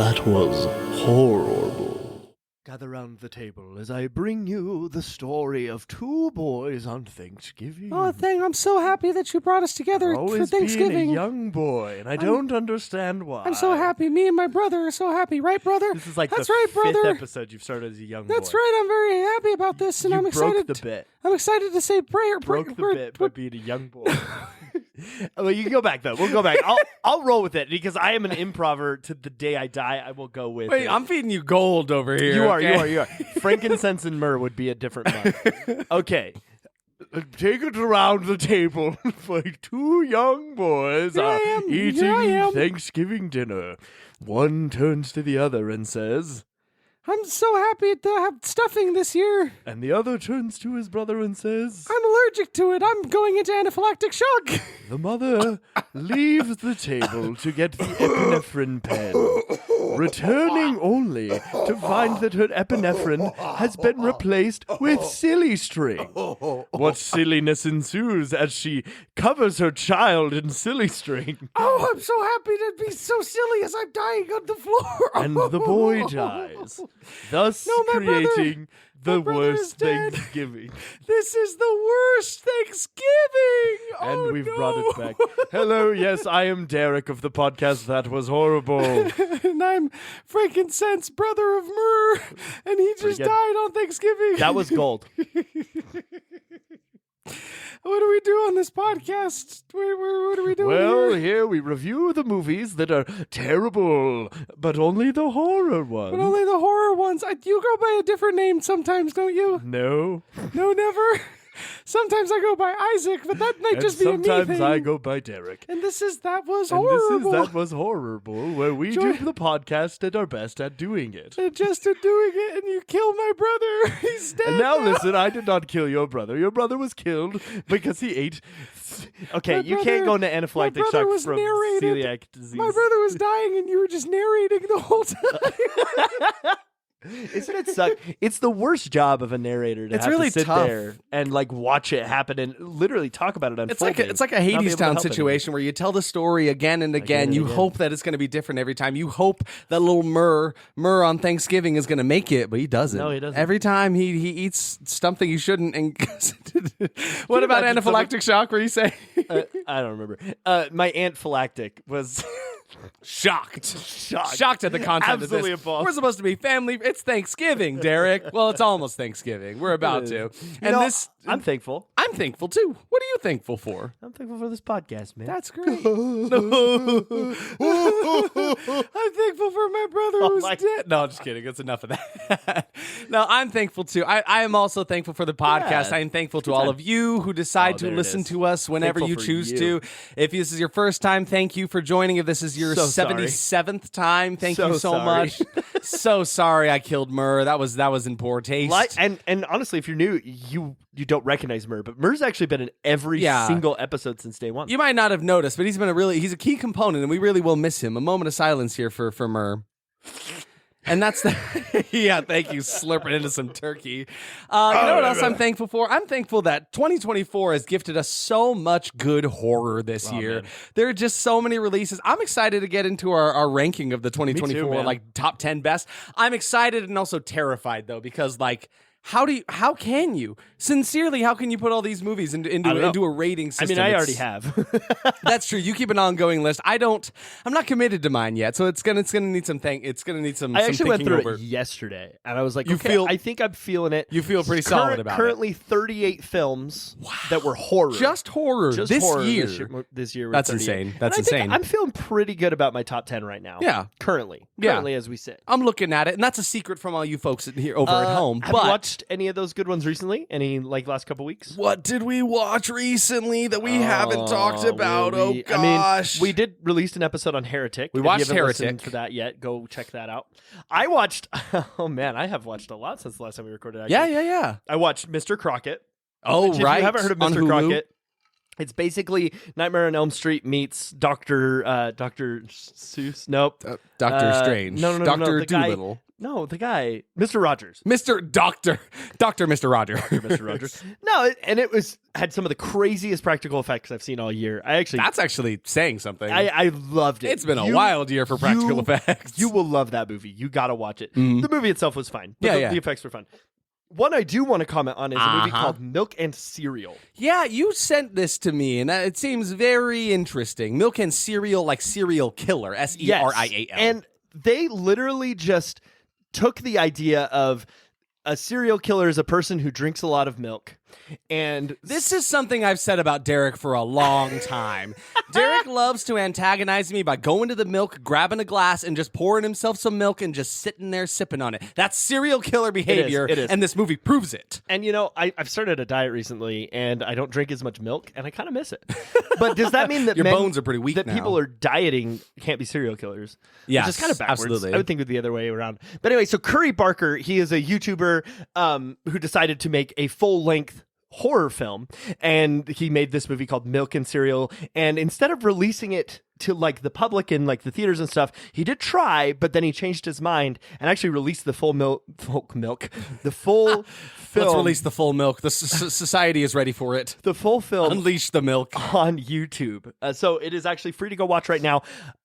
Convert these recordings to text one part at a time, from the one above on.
That was horrible. Gather round the table as I bring you the story of two boys on Thanksgiving. Oh, I'm so happy that you brought us together for Thanksgiving. Being a young boy, and I don't understand why. I'm so happy. Me and my brother are so happy, right, brother? This is like That's the right, fifth brother. episode you've started as a young boy. That's right. I'm very happy about this, and You I'm excited. broke the bit. I'm excited to say prayer. Broke the bit by being a young boy. Well, you can go back though. We'll go back. I'll roll with it because I am an improver to the day I die. I will go with it. Wait, I'm feeding you gold over here. You okay? are. Frankincense and myrrh would be a different month. Okay. Take it around the table like two young boys are eating Thanksgiving dinner. One turns to the other and says, I'm so happy to have stuffing this year. And the other turns to his brother and says, I'm allergic to it. I'm going into anaphylactic shock. The mother leaves the table to get the epinephrine pen, returning only to find that her epinephrine has been replaced with silly string. What silliness ensues as she covers her child in silly string. Oh, I'm so happy to be so silly as I'm dying on the floor. And the boy dies, thus creating the worst Thanksgiving. This is the worst Thanksgiving. And we've brought it back. Hello, yes, I am Derek of the podcast That Was Horrible. And I'm Frankincense, brother of Myrrh, and he just died on Thanksgiving. That was gold. What do we do on this podcast? What are we doing here we review the movies that are terrible, but only the horror ones. But only the horror ones. You go by a different name sometimes, don't you? No. No, never? Sometimes I go by Isaac, but that might just be a me thing. Sometimes I go by Derek. And That Was Horrible. That Was Horrible, where we do the podcast at our best at doing it. And just at doing it, and you kill my brother. He's dead. And now listen, I did not kill your brother. Your brother was killed because he ate... Okay, you can't go into anaphylactic shock from celiac disease. My brother was dying, and you were just narrating the whole time. Isn't it suck? It's the worst job of a narrator to have to sit there and like watch it happen and literally talk about it unfolding. It's like a Hadestown situation where you tell the story again and again. You hope that it's going to be different every time. You hope that little Murr on Thanksgiving is going to make it, but he doesn't. No, he doesn't. Every time he eats something he shouldn't. And what about anaphylactic shock? Where you say? I don't remember. My anaphylactic was. Shocked at the content Absolutely of this. appalled. We're supposed to be family. It's Thanksgiving, Derek. Well, it's almost Thanksgiving. We're about to. And I'm thankful. I'm thankful too. What are you thankful for? I'm thankful for this podcast, man. That's great. I'm thankful for my brother who's dead. No, just kidding. That's enough of that. No, I'm thankful too. I am also thankful for the podcast. I am thankful to all of you who decide to listen to us whenever you choose to. If this is your first time, thank you for joining. If this is your 77th time, thank you so much. So sorry I killed Murr. That was in poor taste. And honestly, if you're new, you don't recognize Murr, but Murr's actually been in every single episode since day one. You might not have noticed, but he's a key component, and we really will miss him. A moment of silence here for Murr. And that's thank you, slurping into some turkey. You know what else I'm thankful for? I'm thankful that 2024 has gifted us so much good horror this year. Man. There are just so many releases. I'm excited to get into our ranking of the 2024 top 10 best. I'm excited and also terrified though, because how can you put all these movies into a rating system? I mean, I already have. That's true. You keep an ongoing list. I'm not committed to mine yet, so it's gonna need some I actually went through it yesterday, and I was like, I think I'm feeling it. You feel pretty solid about currently it. 38 films that were horror. Just horror. This year. This year. That's insane. That's insane. I'm feeling pretty good about my top 10 right now. Yeah. Currently as we sit. I'm looking at it, and that's a secret from all you folks here over at home. Have you watched any of those good ones recently? Any last couple weeks? What did we watch recently that we haven't talked about? Gosh. I mean, we did release an episode on Heretic. We watched Heretic. If you haven't listened to that yet, go check that out. I watched, I have watched a lot since the last time we recorded. Actually. Yeah. I watched Mr. Crockett. Oh, If right. you haven't heard of Mr. Crockett, It's basically Nightmare on Elm Street meets Dr. Seuss. Nope. Doctor Strange. No. Doctor The guy- Doolittle. No, the guy, Mr. Rogers. Mr. Mr. Roger. Mr. Rogers. No, and it had some of the craziest practical effects I've seen all year. That's actually saying something. I loved it. It's been a wild year for practical effects. You will love that movie. You gotta watch it. The movie itself was fine. But the effects were fun. One I do want to comment on is a movie called Milk and Cereal. Yeah, you sent this to me, and it seems very interesting. Milk and Cereal, like serial killer, Serial. And they literally just took the idea of a serial killer is a person who drinks a lot of milk. And this is something I've said about Derek for a long time. Derek loves to antagonize me by going to the milk, grabbing a glass, and just pouring himself some milk and just sitting there sipping on it. That's serial killer behavior, it is. And this movie proves it. And, I've started a diet recently, and I don't drink as much milk, and I kind of miss it. But does that mean that your bones are pretty weak that now? People are dieting can't be serial killers? Yes, which is kind of backwards. absolutely. I would think it would be the other way around. But anyway, so Curry Barker, he is a YouTuber who decided to make a full-length horror film, and he made this movie called Milk and Cereal, and instead of releasing it to like the public in like the theaters and stuff, he did try, but then he changed his mind and actually released the full film. Let's release the full milk. The society is ready for it. The full film. Unleash the milk on YouTube. So it is actually free to go watch right now.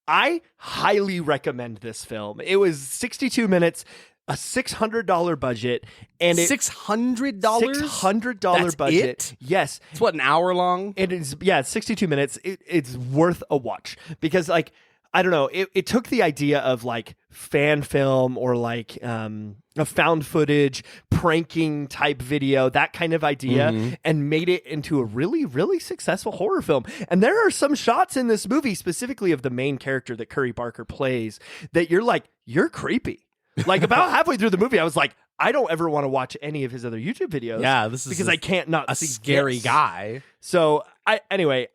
I highly recommend this film. It was 62 minutes. A $600 budget, and $600? $600 budget. It? Yes, it's what, an hour long? It is. Yeah, it's 62 minutes. It's worth a watch because, like, I don't know. It took the idea of like fan film or like a found footage pranking type video, that kind of idea, and made it into a really, really successful horror film. And there are some shots in this movie, specifically of the main character that Curry Barker plays, that you're like, you're creepy. Like about halfway through the movie, I was like, I don't ever want to watch any of his other YouTube videos. Yeah, this is because I can't not a see scary guy. So I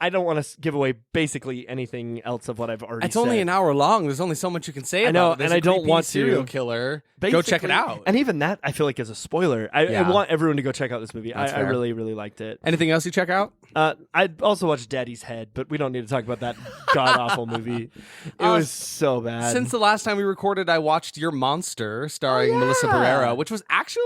don't want to give away basically anything else of what I've already said. It's only an hour long. There's only so much you can say about it. And I don't want to. Serial killer. Go check it out. And even that, I feel like is a spoiler. I want everyone to go check out this movie. I really, really liked it. Anything else you check out? I'd also watch Daddy's Head, but we don't need to talk about that god-awful movie. It was so bad. Since the last time we recorded, I watched Your Monster, starring Melissa Barrera, which was actually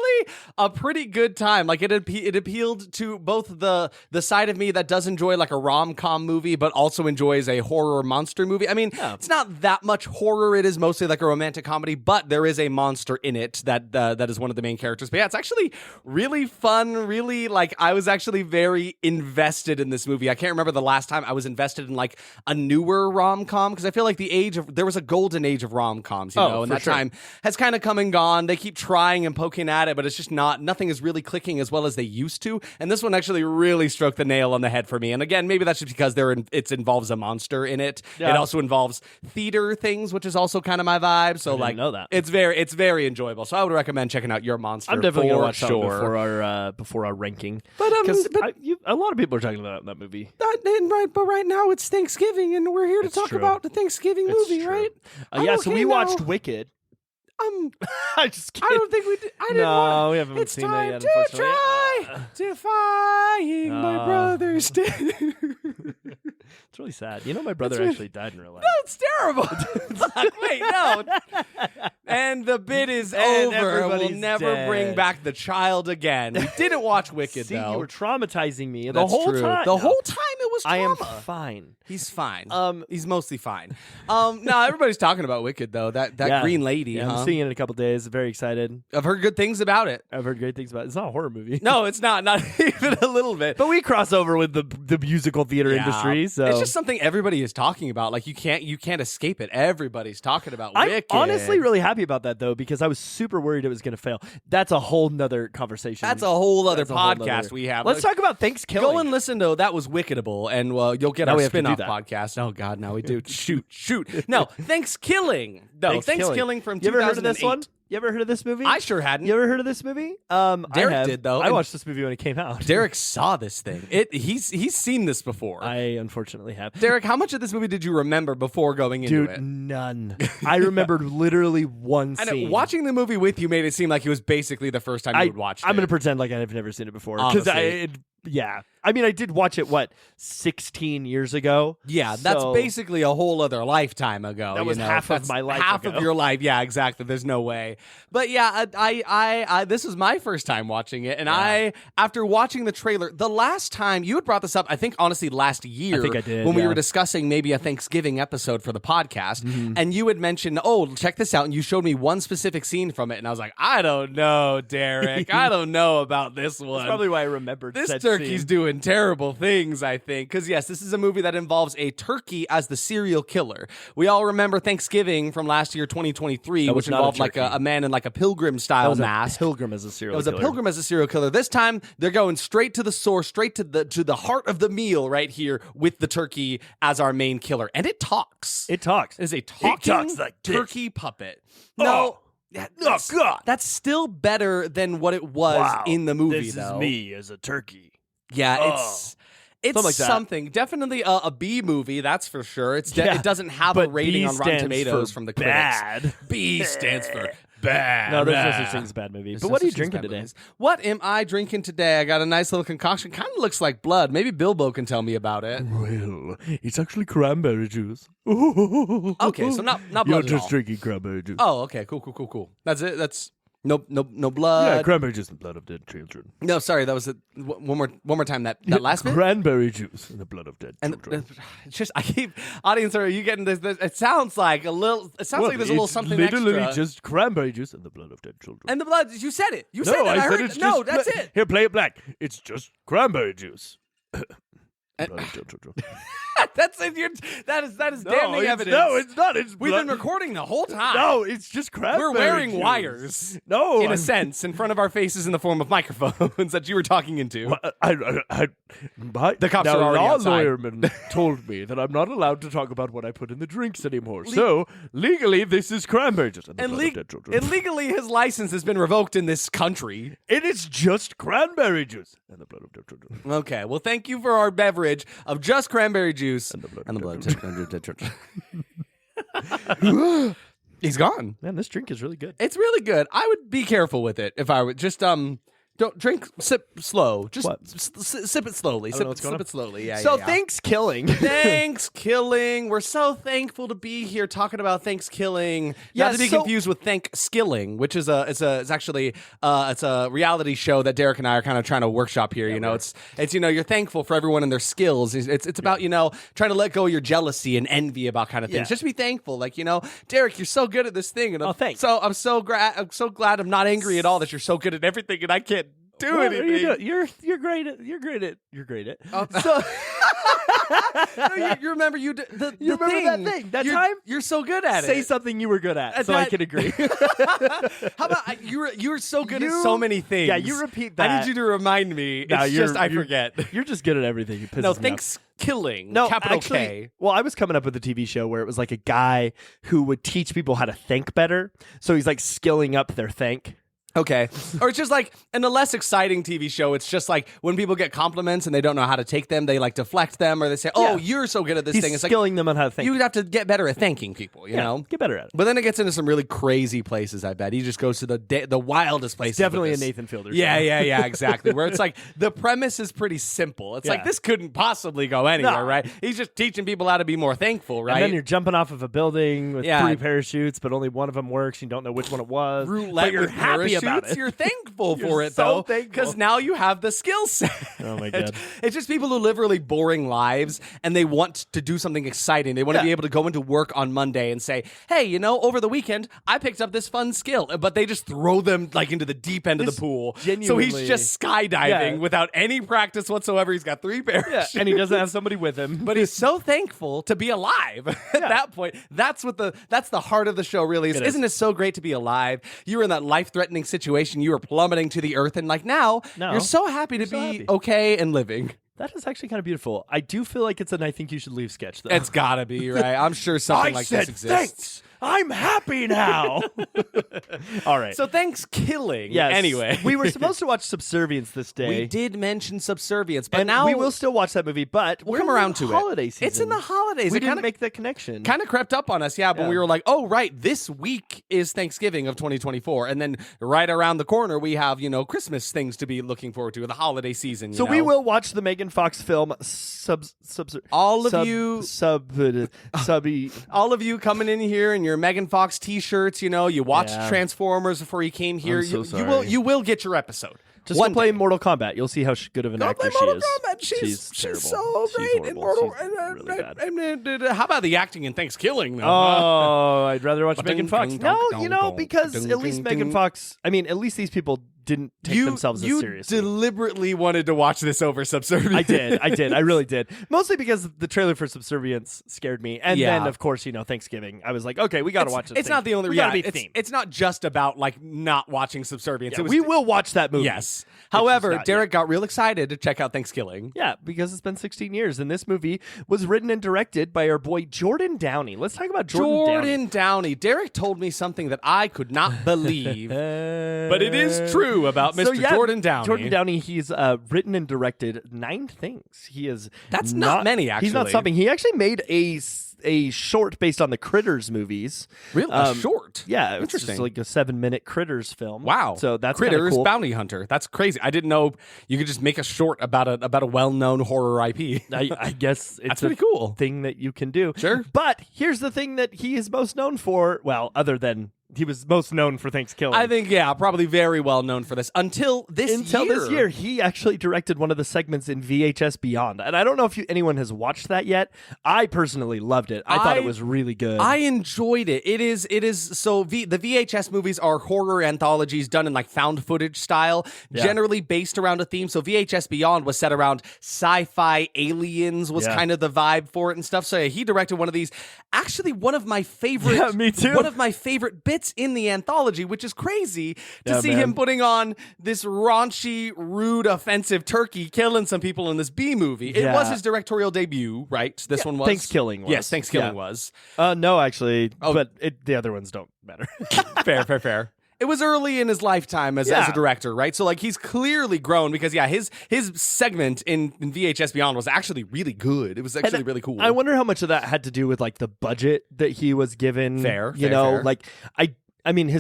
a pretty good time. Like it appealed to both the side of me that does enjoy like a rom-com movie, but also enjoys a horror monster movie. I mean, it's not that much horror. It is mostly like a romantic comedy, but there is a monster in it that is one of the main characters. But yeah, it's actually really fun. Really, like I was actually very invested in this movie. I can't remember the last time I was invested in like a newer rom-com, because I feel like there was a golden age of rom-coms, and that time has kind of come and gone. They keep trying and poking at it, but it's just nothing is really clicking as well as they used to. And this one actually really stroked the nail on the head for me. And again, maybe that's just because it involves a monster in it. Yeah. It also involves theater things, which is also kind of my vibe. So like, know that it's very enjoyable. So I would recommend checking out Your Monster. I'm definitely gonna watch that before our ranking. But a lot of people are talking about that movie. But right now it's Thanksgiving, and we're here to talk about the Thanksgiving movie, right? So we watched Wicked. I'm just kidding. I don't think we did. We haven't seen that yet, unfortunately. It's time to try defying my brother's It's really sad. My brother actually died in real life. No, it's terrible. Wait, no. And the bit is over. We'll never bring back the child again. We didn't watch Wicked, though. You were traumatizing me the whole time. The whole time it was trauma. I am fine. He's fine. He's mostly fine. No, everybody's talking about Wicked, though. That green lady. Yeah, I'm seeing it in a couple days. Very excited. I've heard good things about it. I've heard great things about it. It's not a horror movie. No, it's not. Not even a little bit. But we cross over with the musical theater industry. So it's just something everybody is talking about. Like you can't escape it. Everybody's talking about Wicked. I'm honestly really happy about that, though, because I was super worried it was going to fail. That's a whole nother conversation. That's a whole other podcast we have. Let's talk about ThanksKilling. Go and listen to That Was Wickedable, and you'll get our spin-off podcast. Oh, God, now we do. Shoot. No, ThanksKilling. No, ThanksKilling from 2008. You ever heard of this one? You ever heard of this movie? I sure hadn't. You ever heard of this movie? Derek did, though. I watched this movie when it came out. Derek saw this thing. He's seen this before. I unfortunately have. Derek, how much of this movie did you remember before going into it? Dude, none. I remembered literally one scene. I know, watching the movie with you made it seem like it was basically the first time you would watch it. I'm going to pretend like I've never seen it before. Honestly. Yeah. I mean, I did watch it, 16 years ago? Yeah, that's So basically a whole other lifetime ago. That was half of my life half ago. of your life. Yeah, exactly. There's no way. But yeah, I this was my first time watching it, and I, after watching the trailer, the last time you had brought this up, I think honestly last year, I think I did, when we were discussing maybe a Thanksgiving episode for the podcast, and you had mentioned, oh, check this out, and you showed me one specific scene from it, and I was like, I don't know, Derek, I don't know about this one. That's probably why I remembered This said turkey's scene. doing terrible things, I think. Because, yes, this is a movie that involves a turkey as the serial killer. We all remember Thanksgiving from last year, 2023, which not a involved like turkey. a man in like a pilgrim-style mask. Pilgrim as a serial It was a killer. pilgrim as a serial killer. This time, they're going straight to the source, straight to the heart of the meal right here with the turkey as our main killer. And it talks. It talks. It is a talking talks like this. turkey puppet. No. That's, God. that's still better than what it was in the movie, This though. is me as a turkey. Yeah, it's Something like that. something. Definitely a B movie, that's for sure. It doesn't have a But rating B on Rotten stands Tomatoes for from the critics. bad. B stands for bad. No, there's no such thing as a bad movie. There's But no what are you such thing as drinking bad today? movies. What am I drinking today? I got a nice little concoction. Kind of looks like blood. Maybe Bilbo can tell me about it. Well, it's actually cranberry juice. Okay, so not blood You're at just all. drinking cranberry juice. Oh, okay, cool. That's it. That's no blood. Yeah, cranberry juice and the blood of dead children. No, sorry, that was it. One more time. That last bit. Cranberry juice and the blood of dead And children. it's just, I keep, audience, are you getting this? It sounds like a little, it sounds like there's a little it's something literally extra. just cranberry juice and the blood of dead children. And the blood, you said it. You said no, it. I I said heard it's it. No, just that's it. Here, play it black. It's just cranberry juice. And- Blood of dead children. That's it. That is damning evidence. No, it's not. It's We've blood. been recording the whole time. No, it's just cranberry We're wearing juice. wires. No, in a I'm- sense, in front of our faces in the form of microphones that you were talking into. The cops are already law outside. lawyerman told me that I'm not allowed to talk about what I put in the drinks anymore. So legally, this is cranberry juice and the blood of dead children. And legally, his license has been revoked in this country. It is just cranberry juice and the blood of dead children. Okay, well, thank you for our beverage of just cranberry juice And the blood and the of blood dead of dead children. He's gone. Man, this drink is really good. It's really good. I would be careful with it if I would just don't drink, sip slow. Just What? sip it slowly. don't know what's going Sip on. it slowly. Yeah. So yeah. ThanksKilling. ThanksKilling. We're so thankful to be here talking about ThanksKilling. Yeah, Not to be so- confused with ThanksKilling, which is it's actually it's a reality show that Derek and I are kind of trying to workshop here. You know, it's you're thankful for everyone and their skills. It's about trying to let go of your jealousy and envy about kind of things. Yeah. Just be thankful. Like Derek, you're so good at this thing, and thanks. So I'm so glad I'm not angry at all that you're so good at everything, and I can't do What are anything. you doing? You're great at you're great at. Oh. So No, you remember you remember that thing, that you're, time? You're so good at say it. something you were good at, so I that- can agree. How about you're so good at so many things. Yeah, you repeat I that. need you to remind me. No, It's just I forget. You're just good at everything. It pisses No, me off. ThanksKilling. No, capital actually, K. Well, I was coming up with a TV show where it was like a guy who would teach people how to think better. So he's like skilling up their think. Okay. Or it's just like in a less exciting TV show, it's just like when people get compliments and they don't know how to take them, they like deflect them or they say, "Oh, Yeah. you're so good at this He's thing." It's like skilling them on how to think. you have to get better at thanking people, you know? Get better at it. But then it gets into some really crazy places, I bet. He just goes to the wildest places. Definitely with a this. Nathan Fielder show. Yeah, exactly. Where it's like the premise is pretty simple. It's like Yeah. this couldn't possibly go anywhere, No. right? He's just teaching people how to be more thankful, right? And then you're jumping off of a building with Yeah. 3 parachutes, but only one of them works. You don't know which one it was. roulette but you're with happy about parachutes. it. You're thankful You're for it, so though, thankful. because now you have the skill set. Oh, my God. It's just people who live really boring lives and they want to do something exciting. They want to be able to go into work on Monday and say, "Hey, over the weekend I picked up this fun skill," but they just throw them like into the deep end of This the pool. So genuinely- he's just skydiving Yeah. without any practice whatsoever. He's got 3 parachutes. And he doesn't have somebody with him. But he's so thankful to be alive at that point. That's the heart of the show, really. It is. Isn't it so great to be alive? You were in that life-threatening situation. You were plummeting to the earth, and like now, No. you're so happy to so be happy. okay and living. That is actually kind of beautiful. I do feel like it's an I think you should leave sketch, though. It's gotta be, right? I'm sure something like this exists. I'm happy now. All right. So ThanksKilling. Yes. Anyway. We were supposed to watch Subservience this day. We did mention Subservience, but and now we will still watch that movie, but we'll we're come in around the to holiday it. season. It's in the holidays. We It didn't make the connection. kind of crept up on us, but we were like, oh, right, this week is Thanksgiving of 2024. And then right around the corner, we have, Christmas things to be looking forward to, the holiday season. So we will watch the Megan Fox film all of you coming in here in your Megan Fox t-shirts, you watched Transformers before you came here. I'm so sorry. You will get your episode. Just go play Mortal Kombat. You'll see how good of an actor she is. Kombat. She's terrible. so She's great in horrible. Mortal. She's really bad. How about the acting in ThanksKilling? Oh, I'd rather watch Megan Fox. ding, No, dong, because ding, at least ding, Megan ding. Fox. I mean, at least these people didn't take themselves as You seriously. deliberately wanted to watch this over Subservience. I did. I really did. Mostly because the trailer for Subservience scared me, and Yeah. then of course Thanksgiving. I was like, okay, we got to watch it. It's not the only. We Yeah, gotta be it's, themed. it's not just about not watching Subservience. Yeah, It was, we will watch that movie. Yes. It's However, just not Derek got real excited to check out ThanksKilling. Yeah, because it's been 16 years, and this movie was written and directed by our boy Jordan Downey. Let's talk about Jordan Downey. Derek told me something that I could not believe, but it is true about Mr. So, yeah, Jordan Downey. Jordan Downey, he's written and directed 9 things. He is That's not many, He's not actually. stopping. He actually made a short based on the Critters movies. Really? A short? Yeah, it's Interesting. just like a 7-minute Critters film. Wow. So that's kinda Critters cool. Bounty Hunter. That's crazy. I didn't know you could just make a short about a well-known horror IP. I guess it's That's pretty cool. thing that you can do. Sure. But here's the thing that he is most known for. Well, other than he was most known for ThanksKilling. I think, probably very well known for this. Until this year, he actually directed one of the segments in VHS Beyond. And I don't know if anyone has watched that yet. I personally loved it. I thought it was really good. I enjoyed it. It is so the VHS movies are horror anthologies done in found footage style, generally based around a theme. So VHS Beyond was set around sci-fi aliens was kind of the vibe for it and stuff. So he directed one of these. Actually, one of my favorite Yeah, me too. One of my favorite bits in the anthology, which is crazy to see man. him putting on this raunchy, rude, offensive turkey killing some people in this B movie. It was his directorial debut, right? This one was ThanksKilling was. Yes, ThanksKilling Yeah. was. No, actually. But the other ones don't matter. Fair. It was early in his lifetime as a director, right? So he's clearly grown because his segment in VHS Beyond was actually really good. It was actually really cool. I wonder how much of that had to do with the budget that he was given. Fair. I mean,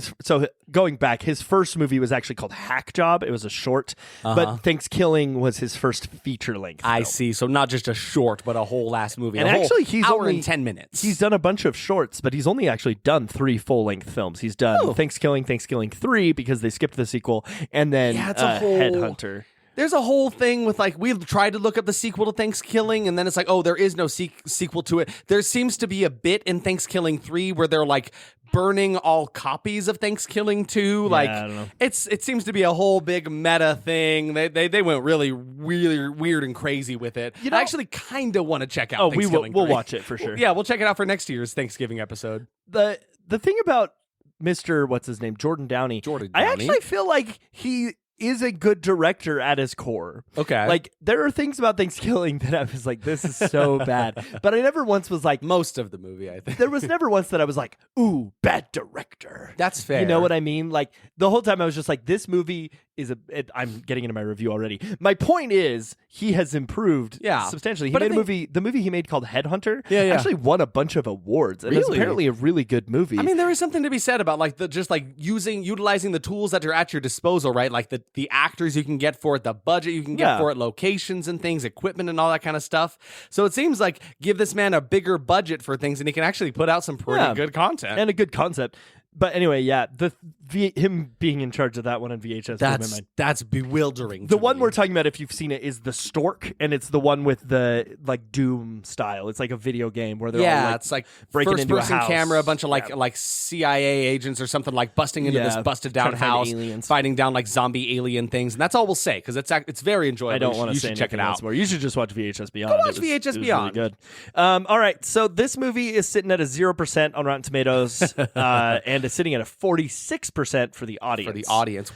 going back, his first movie was actually called Hack Job. It was a short, but ThanksKilling was his first feature length. I film. see. So not just a short, but a whole last movie. And a whole actually, he's hour only and 10 minutes. He's done a bunch of shorts, but he's only actually done 3 full length films. He's done ThanksKilling 3 because they skipped the sequel, and then it's a whole Headhunter. There's a whole thing with we tried to look up the sequel to ThanksKilling, and then it's there is no sequel to it. There seems to be a bit in ThanksKilling 3 where they're burning all copies of ThanksKilling 2. I don't know. It seems to be a whole big meta thing. They went really weird and crazy with it. I actually kind of want to check out. ThanksKilling we'll 3. watch it for sure. Yeah, we'll check it out for next year's Thanksgiving episode. The thing about Mr. what's his name, Jordan Downey. I actually feel like he is a good director at his core. Okay. There are things about ThanksKilling that I was like, this is so bad. But I never once was like, most of the movie, I think. there was never once that I was like, ooh, bad director. That's fair. You know what I mean? The whole time I was just like, this movie is I'm getting into my review already. My point is, he has improved substantially. He made the movie he made called Headhunter actually won a bunch of awards. And it's apparently a really good movie. I mean, there is something to be said about utilizing the tools that are at your disposal, right? The actors you can get for it, the budget you can get for it, locations and things, equipment and all that kind of stuff. So it seems like give this man a bigger budget for things and he can actually put out some pretty good content. And a good concept. But anyway, him being in charge of that one on VHS. That's bewildering. The one we're talking about, if you've seen it, is The Stork, and it's the one with the Doom style. It's like a video game where they're all it's breaking into a first-person house. camera, a bunch of CIA agents or something busting into this busted down trying to find house, aliens. fighting down zombie alien things, and that's all we'll say because it's very enjoyable. I don't want to you say should check it anything out. else more. You should just watch VHS Beyond. Go watch VHS Beyond. Really good. All right, so this movie is sitting at a 0% on Rotten Tomatoes, and it's sitting at a 46% 6% for the audience.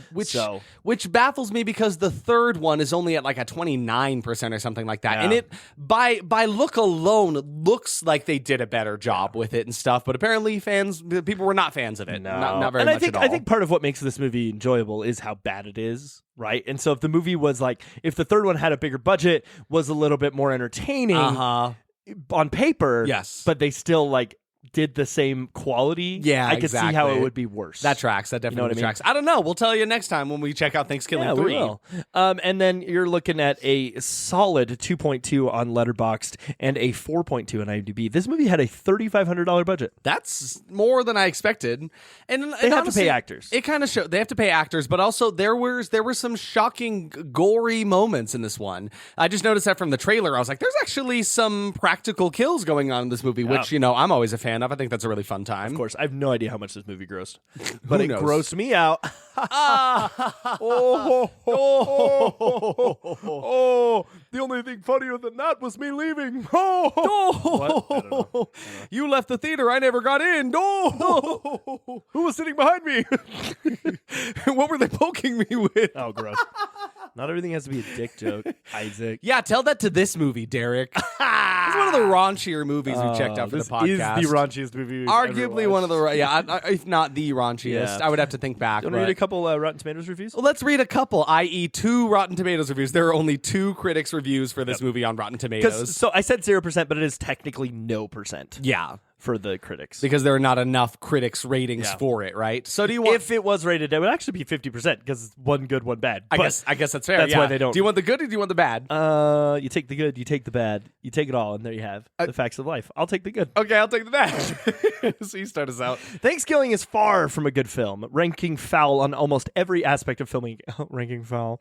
Which baffles me because the third one is only at like a 29% or something like that. Yeah. And it by look alone looks like they did a better job with it and stuff, but apparently people were not fans of it. No. Not very and much at all. I think part of what makes this movie enjoyable is how bad it is, right? And so if the movie was like, if the third one had a bigger budget, was a little bit more entertaining on paper, yes, but they still like did the same quality, I could see how it would be worse. That tracks. That definitely I mean? tracks. I don't know. We'll tell you next time when we check out ThanksKilling 3. We will. And then you're looking at a solid 2.2 on Letterboxd and a 4.2 on IMDb. This movie had a $3,500 budget. That's more than I expected. And They have honestly, to pay actors. It kind of showed they have to pay actors, but also there were some shocking, gory moments in this one. I just noticed that from the trailer. I was like, there's actually some practical kills going on in this movie, which I'm always a fan of. I think that's a really fun time. Of course, I have no idea how much this movie grossed, but it knows? grossed me out. The only thing funnier than that was me leaving. What? I don't know. You left the theater. I never got in. Who was sitting behind me? What were they poking me with? Oh, gross. Not everything has to be a dick joke, Isaac. Yeah, tell that to this movie, Derek. It's one of the raunchier movies we checked out for the podcast. This is the raunchiest movie we've arguably ever one of the if not the raunchiest. Yeah. I would have to think back. Want to read a couple Rotten Tomatoes reviews? Well, let's read a couple, i.e. 2 Rotten Tomatoes reviews. There are only 2 critics reviews for this movie on Rotten Tomatoes. So I said 0%, but it is technically no percent. Yeah. For the critics. Because there are not enough critics ratings for it, right? So do you want... If it was rated, it would actually be 50% because one good, one bad. I guess that's fair. That's why they don't. Do you want the good or do you want the bad? You take the good, you take the bad, you take it all, and there you have the facts of life. I'll take the good. Okay, I'll take the bad. So you start us out. ThanksKilling is far from a good film, ranking foul on almost every aspect of filming. Ranking foul.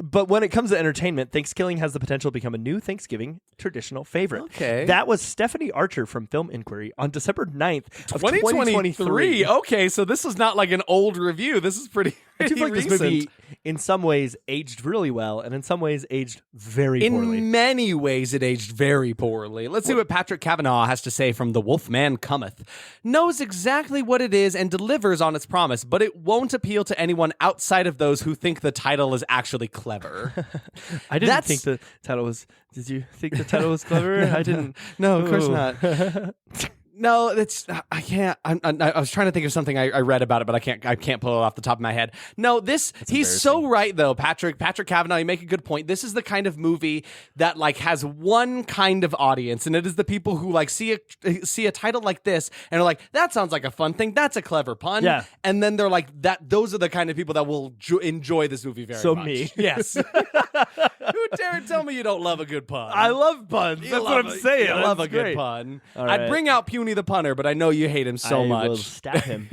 But when it comes to entertainment, ThanksKilling has the potential to become a new Thanksgiving traditional favorite. Okay. That was Stephanie Archer from Film Inquiry on December 9th of 2023. Okay, so this is not like an old review. This is pretty I do feel like recent. this movie, in some ways, aged really well, and in some ways, aged very poorly. In many ways, it aged very poorly. Let's see what Patrick Cavanaugh has to say from The Wolfman Cometh. Knows exactly what it is and delivers on its promise, but it won't appeal to anyone outside of those who think the title is actually clever. I didn't think the title was... Did you think the title was clever? I didn't. No, of course not. No, it's I can't. I was trying to think of something I read about it, but I can't pull it off the top of my head. No, he's so right though, Patrick Cavanaugh. You make a good point. This is the kind of movie that like has one kind of audience, and it is the people who like see a title like this and are like, that sounds like a fun thing. That's a clever pun. Yeah. And then they're like that. Those are the kind of people that will enjoy this movie very much. So me, yes. Who dare tell me you don't love a good pun? I love puns. That's what I'm saying. I love a great. good pun. All right. I'd bring out Puny the punner, but I know you hate him so much. I will stab him.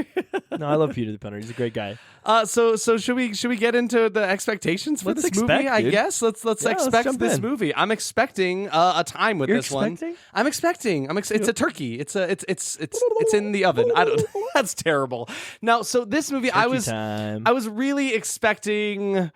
No, I love Peter the Punter. He's a great guy. So should we get into the expectations for this movie? I guess let's expect this movie. I'm expecting a time with this one. I'm expecting. It's a turkey. It's in the oven. I don't. That's terrible. Now, so this movie, I was really expecting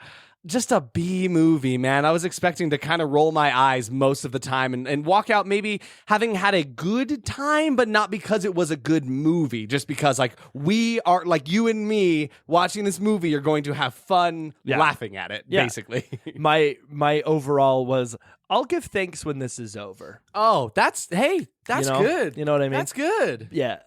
just a B movie, man. I was expecting to kind of roll my eyes most of the time and walk out maybe having had a good time, but not because it was a good movie, just because like we are, like you and me watching this movie are going to have fun laughing at it, basically. My overall was, I'll give thanks when this is over. Oh, that's good. You know what I mean? That's good. Yeah.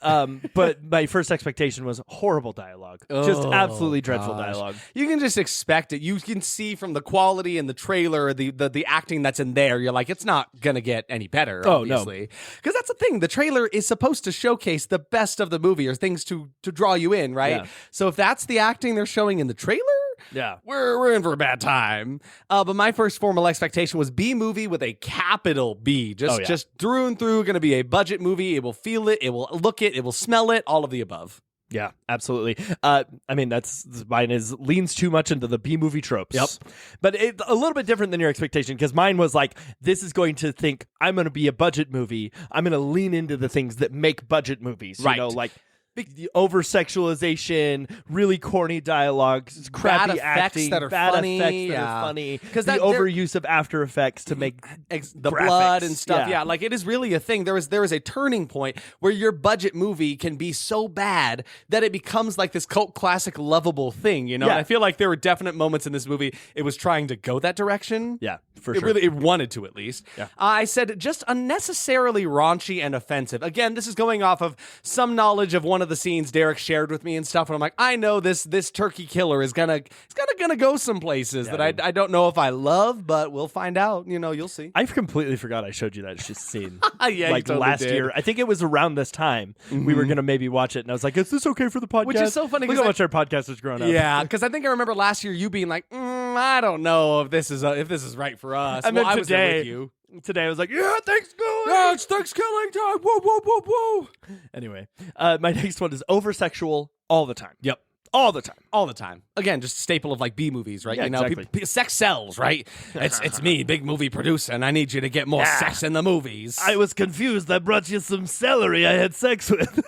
But my first expectation was horrible dialogue. Just absolutely dreadful dialogue. You can just expect it. You can see from the quality in the trailer, the acting that's in there, you're like, it's not going to get any better, obviously. Because that's the thing. The trailer is supposed to showcase the best of the movie or things to draw you in, right? Yeah. So if that's the acting they're showing in the trailer, yeah, we're in for a bad time. But my first formal expectation was B movie with a capital B. Just through and through, going to be a budget movie. It will feel it. It will look it. It will smell it. All of the above. Yeah, absolutely. I mean, mine leans too much into the B movie tropes. Yep. But a little bit different than your expectation, because mine was like, this is going to think I'm going to be a budget movie. I'm going to lean into the things that make budget movies. Right. You know, like The over-sexualization, really corny dialogue, crappy effects acting, that are bad funny, effects that yeah. are funny, 'Cause the that- overuse of After Effects to make the graphics. blood and stuff. Yeah. Like it is really a thing. There is a turning point where your budget movie can be so bad that it becomes like this cult classic lovable thing, you know? Yeah. And I feel like there were definite moments in this movie it was trying to go that direction. Yeah, for It sure. really it wanted to at least. Yeah. I said just unnecessarily raunchy and offensive. Again, this is going off of some knowledge of one of the scenes Derek shared with me and stuff, and I'm like, I know this turkey killer is gonna go some places that I don't know if I love, but we'll find out. You know, you'll see. I completely forgot I showed you that scene. Yeah, you like totally last did. year. I think it was around this time we were gonna maybe watch it, and I was like, "Is this okay for the podcast?" Which is so funny Look 'cause how much our podcast has grown up. Yeah, because I think I remember last year you being like, I don't know if this is right for us. And then I was there today, with you. Today I was like, "Yeah, ThanksKilling." Yeah, it's ThanksKilling time. Whoa, whoa, whoa, whoa. Anyway, my next one is over-sexual all the time. Yep. All the time. All the time. Again, just a staple of like B movies, right? Yeah, you know, exactly. sex sells, right? It's me, big movie producer, and I need you to get more sex in the movies. I was confused. I brought you some celery I had sex with.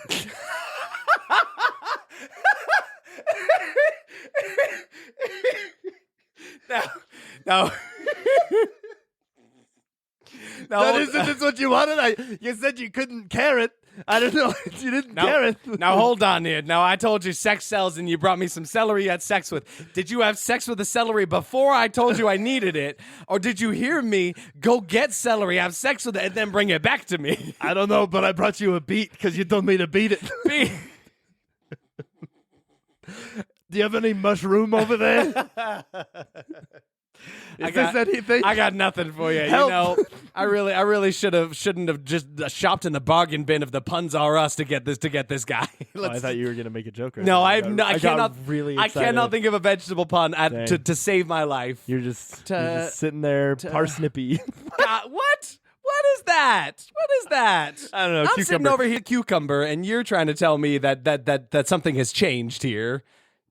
No. That's what you wanted. You said you couldn't carrot. I don't know. You didn't carrot. Now hold on here. Now I told you sex sells and you brought me some celery you had sex with. Did you have sex with the celery before I told you I needed it? Or did you hear me go get celery, have sex with it, and then bring it back to me? I don't know, but I brought you a beet because you told me to beat it. Do you have any mushroom over there? Is this anything? I got nothing for you. Help. You know, I really shouldn't have just shopped in the bargain bin of the puns are us to get this guy. Oh, I thought you were gonna make a joke. Right No, now. I cannot. Really I excited. cannot think of a vegetable pun to save my life. You're just sitting there, parsnippy. God, what? What is that? What is that? I don't know. I'm Cucumber. sitting over here, cucumber, and you're trying to tell me that something has changed here.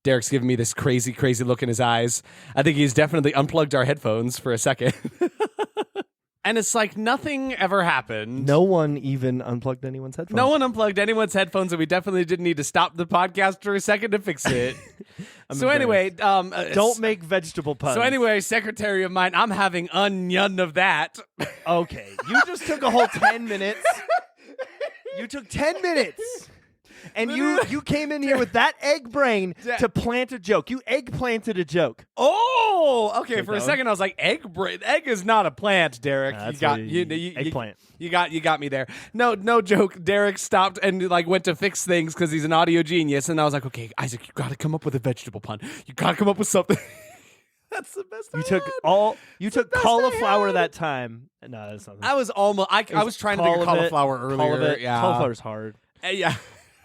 Derek's giving me this crazy look in his eyes. I think he's definitely unplugged our headphones for a second. And it's like nothing ever happened. No one even unplugged anyone's headphones. No one unplugged anyone's headphones, and we definitely didn't need to stop the podcast for a second to fix it. So anyway, don't make vegetable puns. So anyway, secretary of mine, I'm having none of that. Okay, you just took a whole 10 minutes. You took 10 minutes. And you came in here with that egg brain to plant a joke. You eggplanted a joke. Oh, okay. For a that second, I was like, egg is not a plant, Derek. Eggplant. You got me there. No joke. Derek stopped and like went to fix things because he's an audio genius. And I was like, okay, Isaac, you got to come up with a vegetable pun. You got to come up with something. That's the best. You took cauliflower that time. No, that's not. I was almost. I was trying to think of cauliflower earlier. Yeah, cauliflower's hard. Yeah.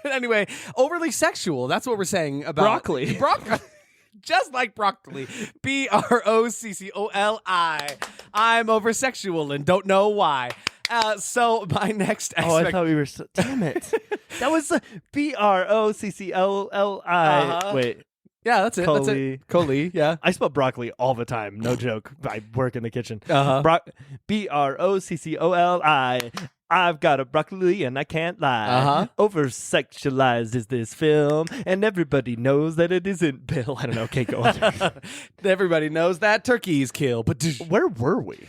Anyway, overly sexual. That's what we're saying about Broccoli. Just like broccoli. BROCCOLI. I'm over sexual and don't know why. So my next I thought we were damn it. That was BROCCOLI. Wait. Yeah, that's it. Coli. That's it. Coli, yeah. I spell broccoli all the time. No joke. I work in the kitchen. BROCCOLI. I've got a broccoli and I can't lie. Over-sexualized is this film, and everybody knows that it isn't Bill. I don't know. Okay, go on. Everybody knows that turkeys kill. But where were we?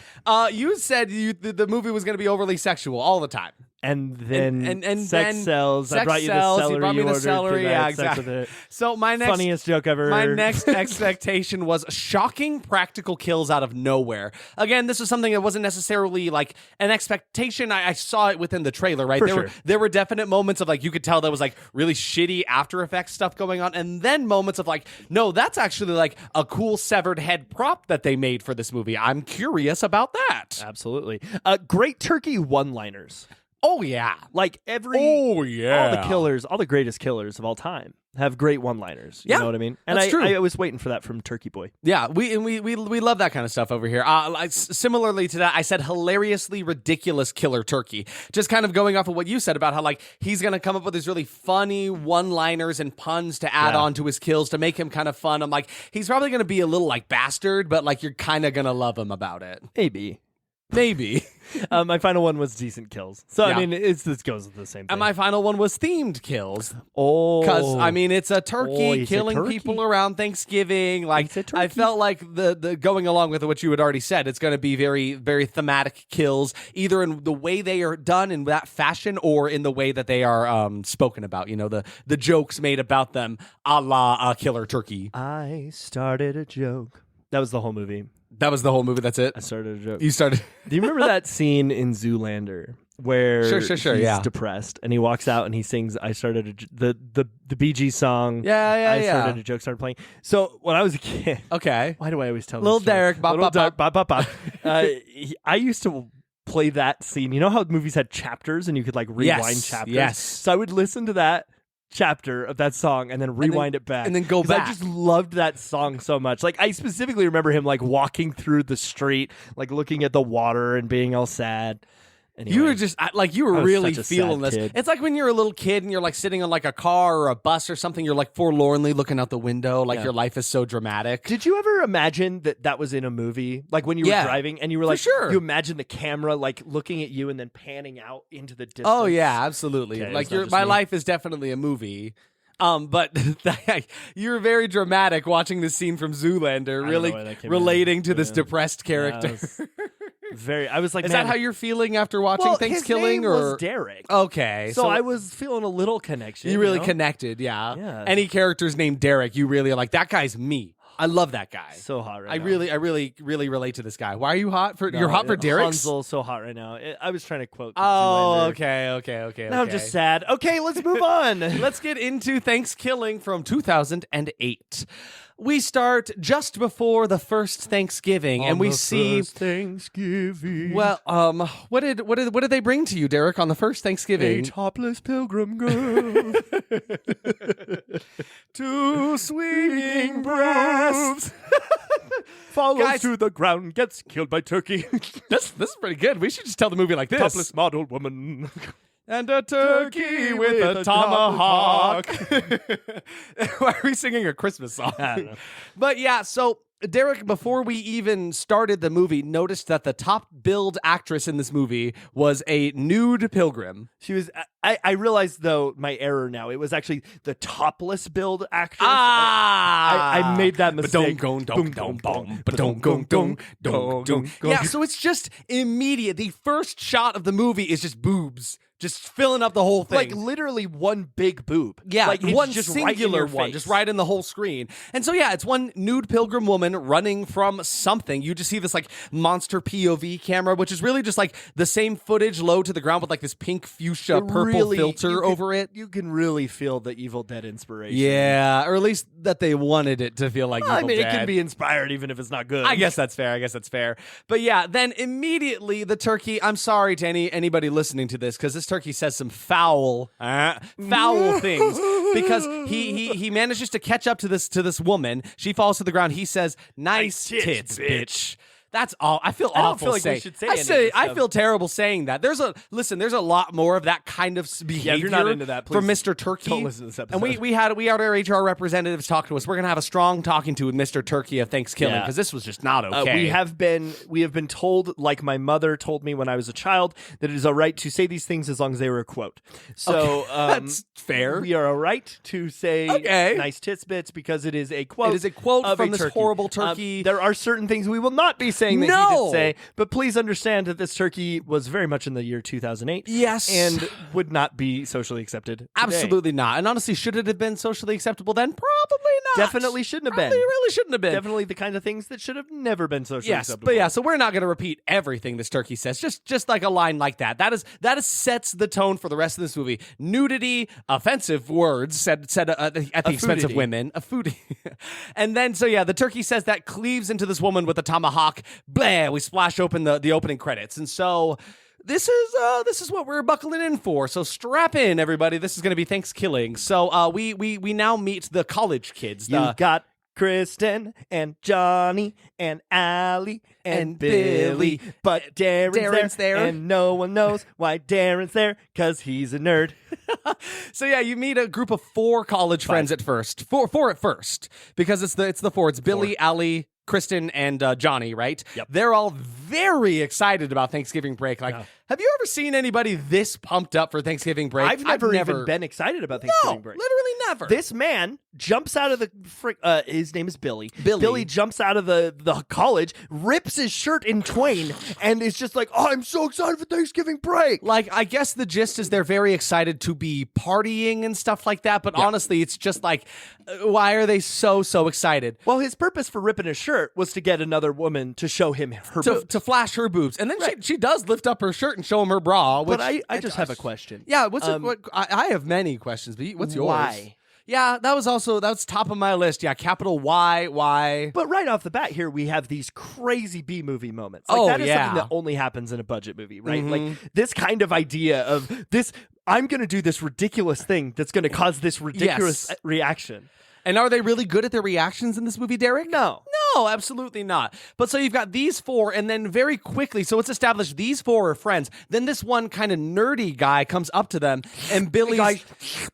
You said the movie was going to be overly sexual all the time. And then and sex then sells. Sex I brought you the sells. celery. You brought me the ordered celery. because I Yeah, had sex exactly. with it. So my funniest joke ever. My next expectation was shocking practical kills out of nowhere. Again, this was something that wasn't necessarily like an expectation. I saw it within the trailer, right? There were definite moments of like you could tell there was like really shitty After Effects stuff going on, and then moments of like, no, that's actually like a cool severed head prop that they made for this movie. I'm curious about that. Absolutely. Great turkey one-liners. Oh, yeah. Like all the greatest killers of all time have great one-liners. You know what I mean? And that's true. I was waiting for that from Turkey Boy. Yeah, we love that kind of stuff over here. Similarly to that, I said hilariously ridiculous killer turkey. Just kind of going off of what you said about how like he's going to come up with these really funny one-liners and puns to add on to his kills to make him kind of fun. I'm like, he's probably going to be a little like bastard, but like you're kind of going to love him about it. Maybe. Maybe. My final one was decent kills. So Yeah. I mean, this goes with the same thing. And my final one was themed kills. Oh, Because, I mean, it's a turkey it's a killing turkey. people around Thanksgiving. Like, It's a turkey. I felt like the going along with what you had already said, it's going to be very, very thematic kills, either in the way they are done in that fashion or in the way that they are spoken about. You know, the jokes made about them, a la Killer Turkey. I started a joke. That was the whole movie. That was the whole movie. That's it. I started a joke. You started. Do you remember that scene in Zoolander where Sure, he's yeah. depressed and he walks out and he sings "I started the Bee Gees song"? Yeah. I started a joke, started playing. So when I was a kid, Okay. why do I always tell Little this story? Derek, bop, Little bop, Derek, bop, bop, bop. I used to play that scene. You know how movies had chapters and you could like rewind chapters? Yes. So I would listen to that chapter of that song and then rewind it back and then go 'Cause back. I just loved that song so much. Like I specifically remember him like walking through the street, like looking at the water and being all sad. Anyway, You were just you were I was really such a feeling sad this. kid. It's like when you're a little kid and you're like sitting on like a car or a bus or something. You're like forlornly looking out the window, like Yeah. your life is so dramatic. Did you ever imagine that was in a movie? Like when you were Yeah, driving and you were for like, sure. you imagine the camera like looking at you and then panning out into the distance. Oh yeah, absolutely. Okay, like it's not just my me. life is definitely a movie. But you're very dramatic watching this scene from Zoolander, don't really know why that came relating in. to this Yeah. depressed character. I was like, Is man, that how you're feeling after watching well, ThanksKilling? his name or was Derek. okay, So I was feeling a little connection. you really know? connected, yeah. Yeah. Any characters named Derek, you really are like that guy's me. I love that guy. So hot right I now. really relate to this guy. Why are you hot for? You're hot for Derek. Hansel's so hot right now. I was trying to quote. Oh, Zoolander. okay. Now I'm just sad. Okay, let's move on. Let's get into ThanksKilling from 2008. We start just before the first Thanksgiving, and we see. Thanksgiving. Well, what did they bring to you, Derek, on the first a Thanksgiving? topless pilgrim girl. Two swinging breasts. Falls Guys- to the ground, gets killed by turkey. This is pretty good. We should just tell the movie like this. Topless model woman. And a turkey with a tomahawk. Why are we singing a Christmas song? I don't know. But yeah, so Derek, before we even started the movie, noticed that the top billed actress in this movie was a nude pilgrim. She was. I realized though my error now. It was actually the topless build actress. I made that mistake. Yeah, so it's just immediate. The first shot of the movie is just boobs, just filling up the whole thing. Like literally one big boob. Yeah, like it's one just singular right in your one, face. just right in the whole screen. And so, yeah, it's one nude pilgrim woman running from something. You just see this like monster POV camera, which is really just like the same footage low to the ground with like this pink fuchsia It purple really- filter you can- over it. You can really feel the Evil Dead inspiration. Yeah, or at least that they wanted it to feel like I Evil mean, it Dead. can be inspired even if it's not good. I guess that's fair. But yeah, then immediately the turkey. I'm sorry to anybody listening to this because this turkey says some foul things because he manages to catch up to this woman. She falls to the ground. He says, "Nice tits, bitch." That's all. I feel I don't awful feel like we saying. should say I any of say this I stuff. feel terrible saying that. There's a lot more of that kind of behavior. if you're not into that, from please Mr. Turkey. don't listen to this And we had our HR representatives talk to us. We're gonna have a strong talking to with Mr. Turkey of ThanksKilling Yeah. because this was just not okay. We have been told, like my mother told me when I was a child, that it is all right to say these things as long as they were a quote. So That's fair. we are all right to say Okay. nice tits bits because it is a quote. It is a quote of from a this turkey. horrible turkey. There are certain things we will not be saying that he No. did say, but please understand that this turkey was very much in the year 2008. Yes. and would not be socially accepted. Today. Absolutely not. And honestly, should it have been socially acceptable then? Probably not. Definitely shouldn't have Probably been. really shouldn't have been. Definitely the kind of things that should have never been socially Yes, acceptable. but yeah, so we're not going to repeat everything this turkey says. Just like a line like that. That is sets the tone for the rest of this movie. Nudity, offensive words said at the expense of foodity. women, a foodie, and then so yeah, the turkey says that cleaves into this woman with a tomahawk. Blah! We splash open the opening credits, and so. This is what we're buckling in for. So strap in, everybody. This is going to be ThanksKilling. So we now meet the college kids. You got Kristen and Johnny and Allie and Billy, but Darren's there, and no one knows why Darren's there because he's a nerd. So yeah, you meet a group of 4 college friends at first. Four at first because it's the four. It's Billy, Allie, Kristen and Johnny, right? Yep. They're all very excited about Thanksgiving break. Like, have you ever seen anybody this pumped up for Thanksgiving break? I've never even been excited about Thanksgiving break. Literally never. This man jumps out of the his name is Billy. Billy jumps out of the college, rips his shirt in twain, and is just like, "Oh, I'm so excited for Thanksgiving break." Like, I guess the gist is they're very excited to be partying and stuff like that, but honestly, it's just like, why are they so excited? Well, his purpose for ripping his shirt was to get another woman to show him her boobs. To flash her boobs. And then she does lift up her shirt and show him her bra. Which But I just have a question. Yeah, I have many questions, but what's yours? Why? Yeah, that was top of my list. Yeah, capital why? But right off the bat here, we have these crazy B-movie moments. Like, that is something that only happens in a budget movie, right? Like, this kind of idea of this, I'm going to do this ridiculous thing that's going to cause this ridiculous reaction. And are they really good at their reactions in this movie, Derek? No. No, absolutely not. But so you've got these four, and then very quickly, so it's established these four are friends. Then this one kind of nerdy guy comes up to them, and Billy's,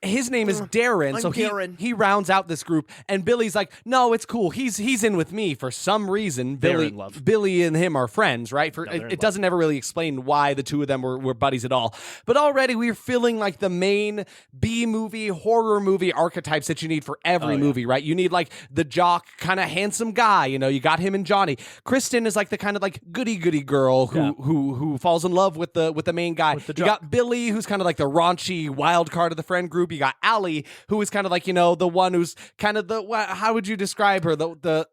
his name is Darren, so Darren. he rounds out this group, and Billy's like, no, it's cool. He's in with me for some reason. Billy and him are friends, right? It doesn't ever really explain why the two of them were buddies at all. But already we're feeling like the main B-movie, horror movie archetypes that you need for every movie, right? You need like the jock, kind of handsome guy. You know, you got him and Johnny. Kristen is like the kind of like goody girl who falls in love with the main guy. You got Billy, who's kind of like the raunchy wild card of the friend group. You got Allie, who is kind of like, you know, the one who's kind of how would you describe her? No,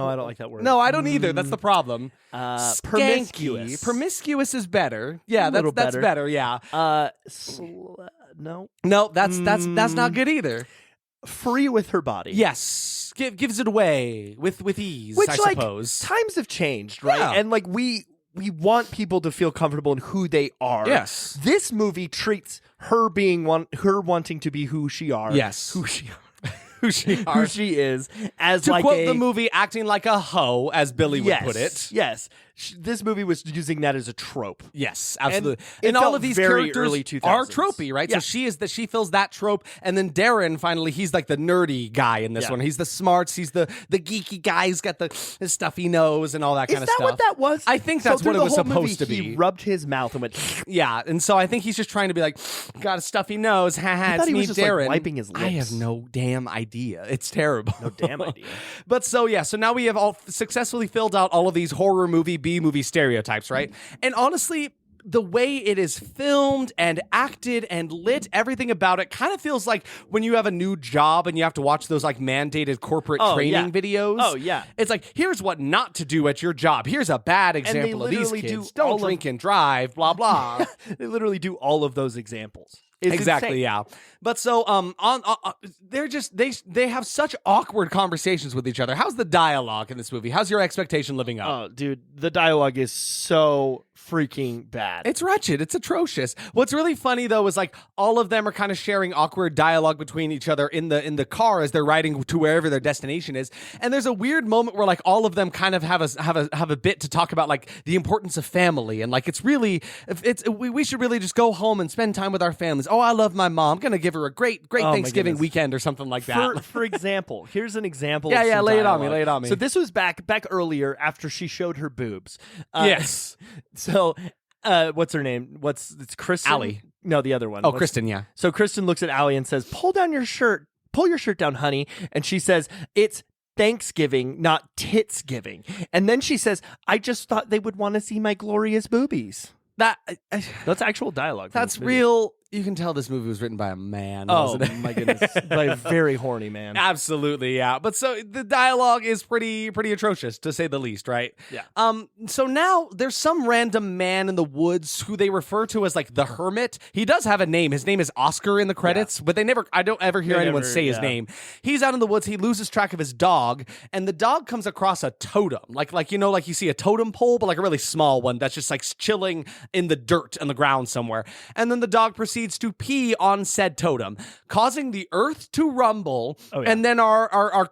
I don't like that word. No, I don't either. That's the problem. Promiscuous. Promiscuous is better. Yeah, that's better. Yeah. No, that's not good either. Free with her body. Yes, gives it away with ease. Which, I suppose times have changed, right? Yeah. And like we want people to feel comfortable in who they are. Yes. This movie treats her her wanting to be who she are. Yes. Who she is as to like quote the movie, acting like a hoe, as Billy would put it. Yes. This movie was using that as a trope. Yes, absolutely. And all of these very characters early 2000s. are tropey, right? Yeah. So she fills that trope, and then Darren finally, he's like the nerdy guy in this one. He's the smarts, he's the geeky guy. He's got the stuffy nose and all that kind of stuff. Is that what that was? I think that's what it was supposed to be. He rubbed his mouth and went. Yeah, and so I think he's just trying to be like, got a stuffy nose. I thought he was just Darren. like wiping his lips. I have no damn idea. It's terrible. No damn idea. But so now we have all successfully filled out all of these horror movie, B-movie stereotypes, right? And honestly, the way it is filmed and acted and lit, everything about it kind of feels like when you have a new job and you have to watch those like mandated corporate training videos. Oh, yeah. It's like, here's what not to do at your job. Here's a bad example of these kids. Don't drink and drive, blah, blah. They literally do all of those examples. It's exactly, insane. yeah. But so they're just they have such awkward conversations with each other. How's the dialogue in this movie? How's your expectation living up? Oh, dude, the dialogue is so freaking bad. It's wretched. It's atrocious. What's really funny though is like all of them are kind of sharing awkward dialogue between each other in the car as they're riding to wherever their destination is. And there's a weird moment where like all of them kind of have a bit to talk about like the importance of family and like we should really just go home and spend time with our families. Oh, I love my mom. I'm gonna give her a great Thanksgiving weekend or something like that. For example, here's an example. Yeah, of lay it dialogue. on me. So this was back earlier after she showed her boobs. Yes. So, what's her name? It's Kristen? Allie. No, the other one. Oh, Kristen, yeah. So Kristen looks at Allie and says, pull your shirt down, honey. And she says, it's Thanksgiving, not Titsgiving. And then she says, I just thought they would want to see my glorious boobies. That's actual dialogue. That's real. You can tell this movie was written by a man. Oh, wasn't it? my goodness. By a very horny man. Absolutely, yeah. But so the dialogue is pretty atrocious, to say the least, right? Yeah. So now there's some random man in the woods who they refer to as like the hermit. He does have a name. His name is Oscar in the credits, but I don't ever hear anyone say his name. He's out in the woods. He loses track of his dog, and the dog comes across a totem. Like you see a totem pole, but like a really small one that's just like chilling in the dirt on the ground somewhere. And then the dog proceeds proceeds to pee on said totem, causing the earth to rumble. Oh, yeah. And then our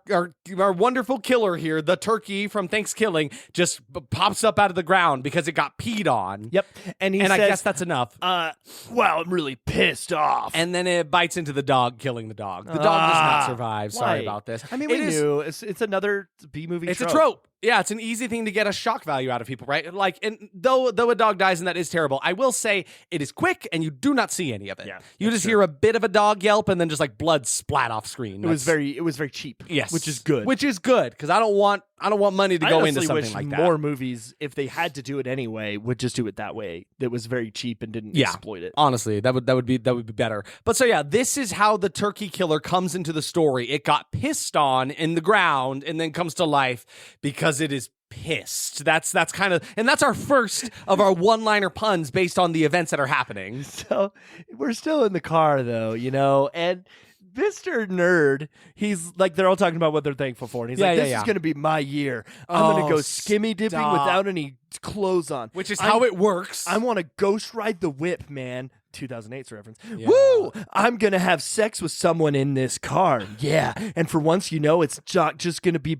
wonderful killer here, the turkey from ThanksKilling, just pops up out of the ground because it got peed on. Yep. And he says, I guess that's enough. wow, I'm really pissed off. And then it bites into the dog, killing the dog. The dog does not survive. Sorry why? about this. I mean, we knew. It's another B-movie trope. It's a trope. Yeah, it's an easy thing to get a shock value out of people, right? Like, and though a dog dies and that is terrible, I will say it is quick and you do not see any of it. Yeah, you just hear a bit of a dog yelp and then just like blood splat off screen. It was very cheap. Yes, which is good. Which is good because I don't want money to go into I something wish like that. more movies, if they had to do it anyway, would just do it that way. That was very cheap and didn't exploit it. Honestly, that would be better. But so yeah, this is how the turkey killer comes into the story. It got pissed on in the ground and then comes to life because it is pissed. That's kind of, and that's our first of our one-liner puns based on the events that are happening. So we're still in the car though, and Mr. Nerd, he's like, they're all talking about what they're thankful for. And he's like, this is going to be my year. I'm going to go skimmy dipping without any clothes on. Which is how it works. I want to ghost ride the whip, man. 2008's reference. Yeah. Woo! I'm going to have sex with someone in this car. Yeah. And for once, it's not just going to be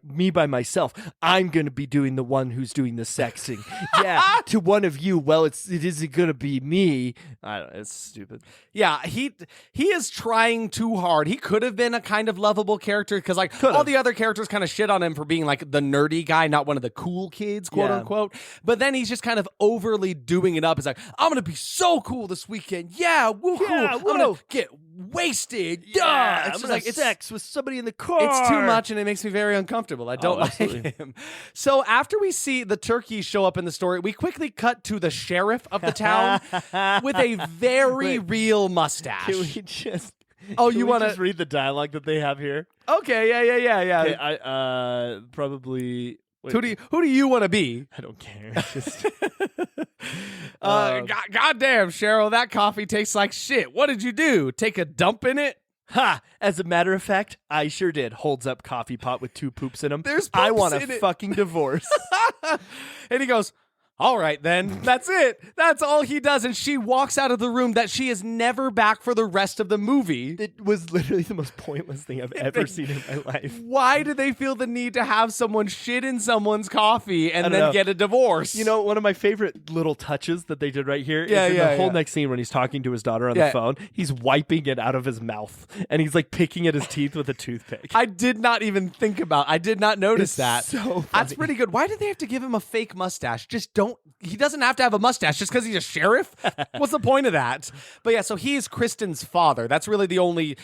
me by myself. I'm going to be doing the one who's doing the sexing. Yeah. To one of you, well, it isn't going to be me. I don't know. It's stupid. Yeah. He is trying too hard. He could have been a kind of lovable character because all the other characters kind of shit on him for being like the nerdy guy, not one of the cool kids, quote unquote. But then he's just kind of overly doing it up. It's like, I'm going to be so cool this weekend. Yeah, woo, yeah, cool. I'm gonna get wasted. Yeah, it's I'm just like sex with somebody in the car. It's too much, and it makes me very uncomfortable. I don't like him. So after we see the turkey show up in the story, we quickly cut to the sheriff of the town with a very real mustache. Can we just? You want to just read the dialogue that they have here? Okay, yeah. Okay, I probably. Wait. Who do you want to be? I don't care. Goddamn, Cheryl, that coffee tastes like shit. What did you do? Take a dump in it? Ha! As a matter of fact, I sure did. Holds up coffee pot with 2 poops in them. There's I want in a it. fucking divorce. And he goes, all right, then. That's it. That's all he does. And she walks out of the room that she is never back for the rest of the movie. It was literally the most pointless thing I've ever seen in my life. Why do they feel the need to have someone shit in someone's coffee and then get a divorce? One of my favorite little touches that they did right here is in the whole next scene when he's talking to his daughter on the phone. He's wiping it out of his mouth, and he's like picking at his teeth with a toothpick. I did not notice that. So funny. That's pretty good. Why did they have to give him a fake mustache? Just don't. He doesn't have to have a mustache just because he's a sheriff. What's the point of that? But yeah, so he is Kristen's father. That's really the only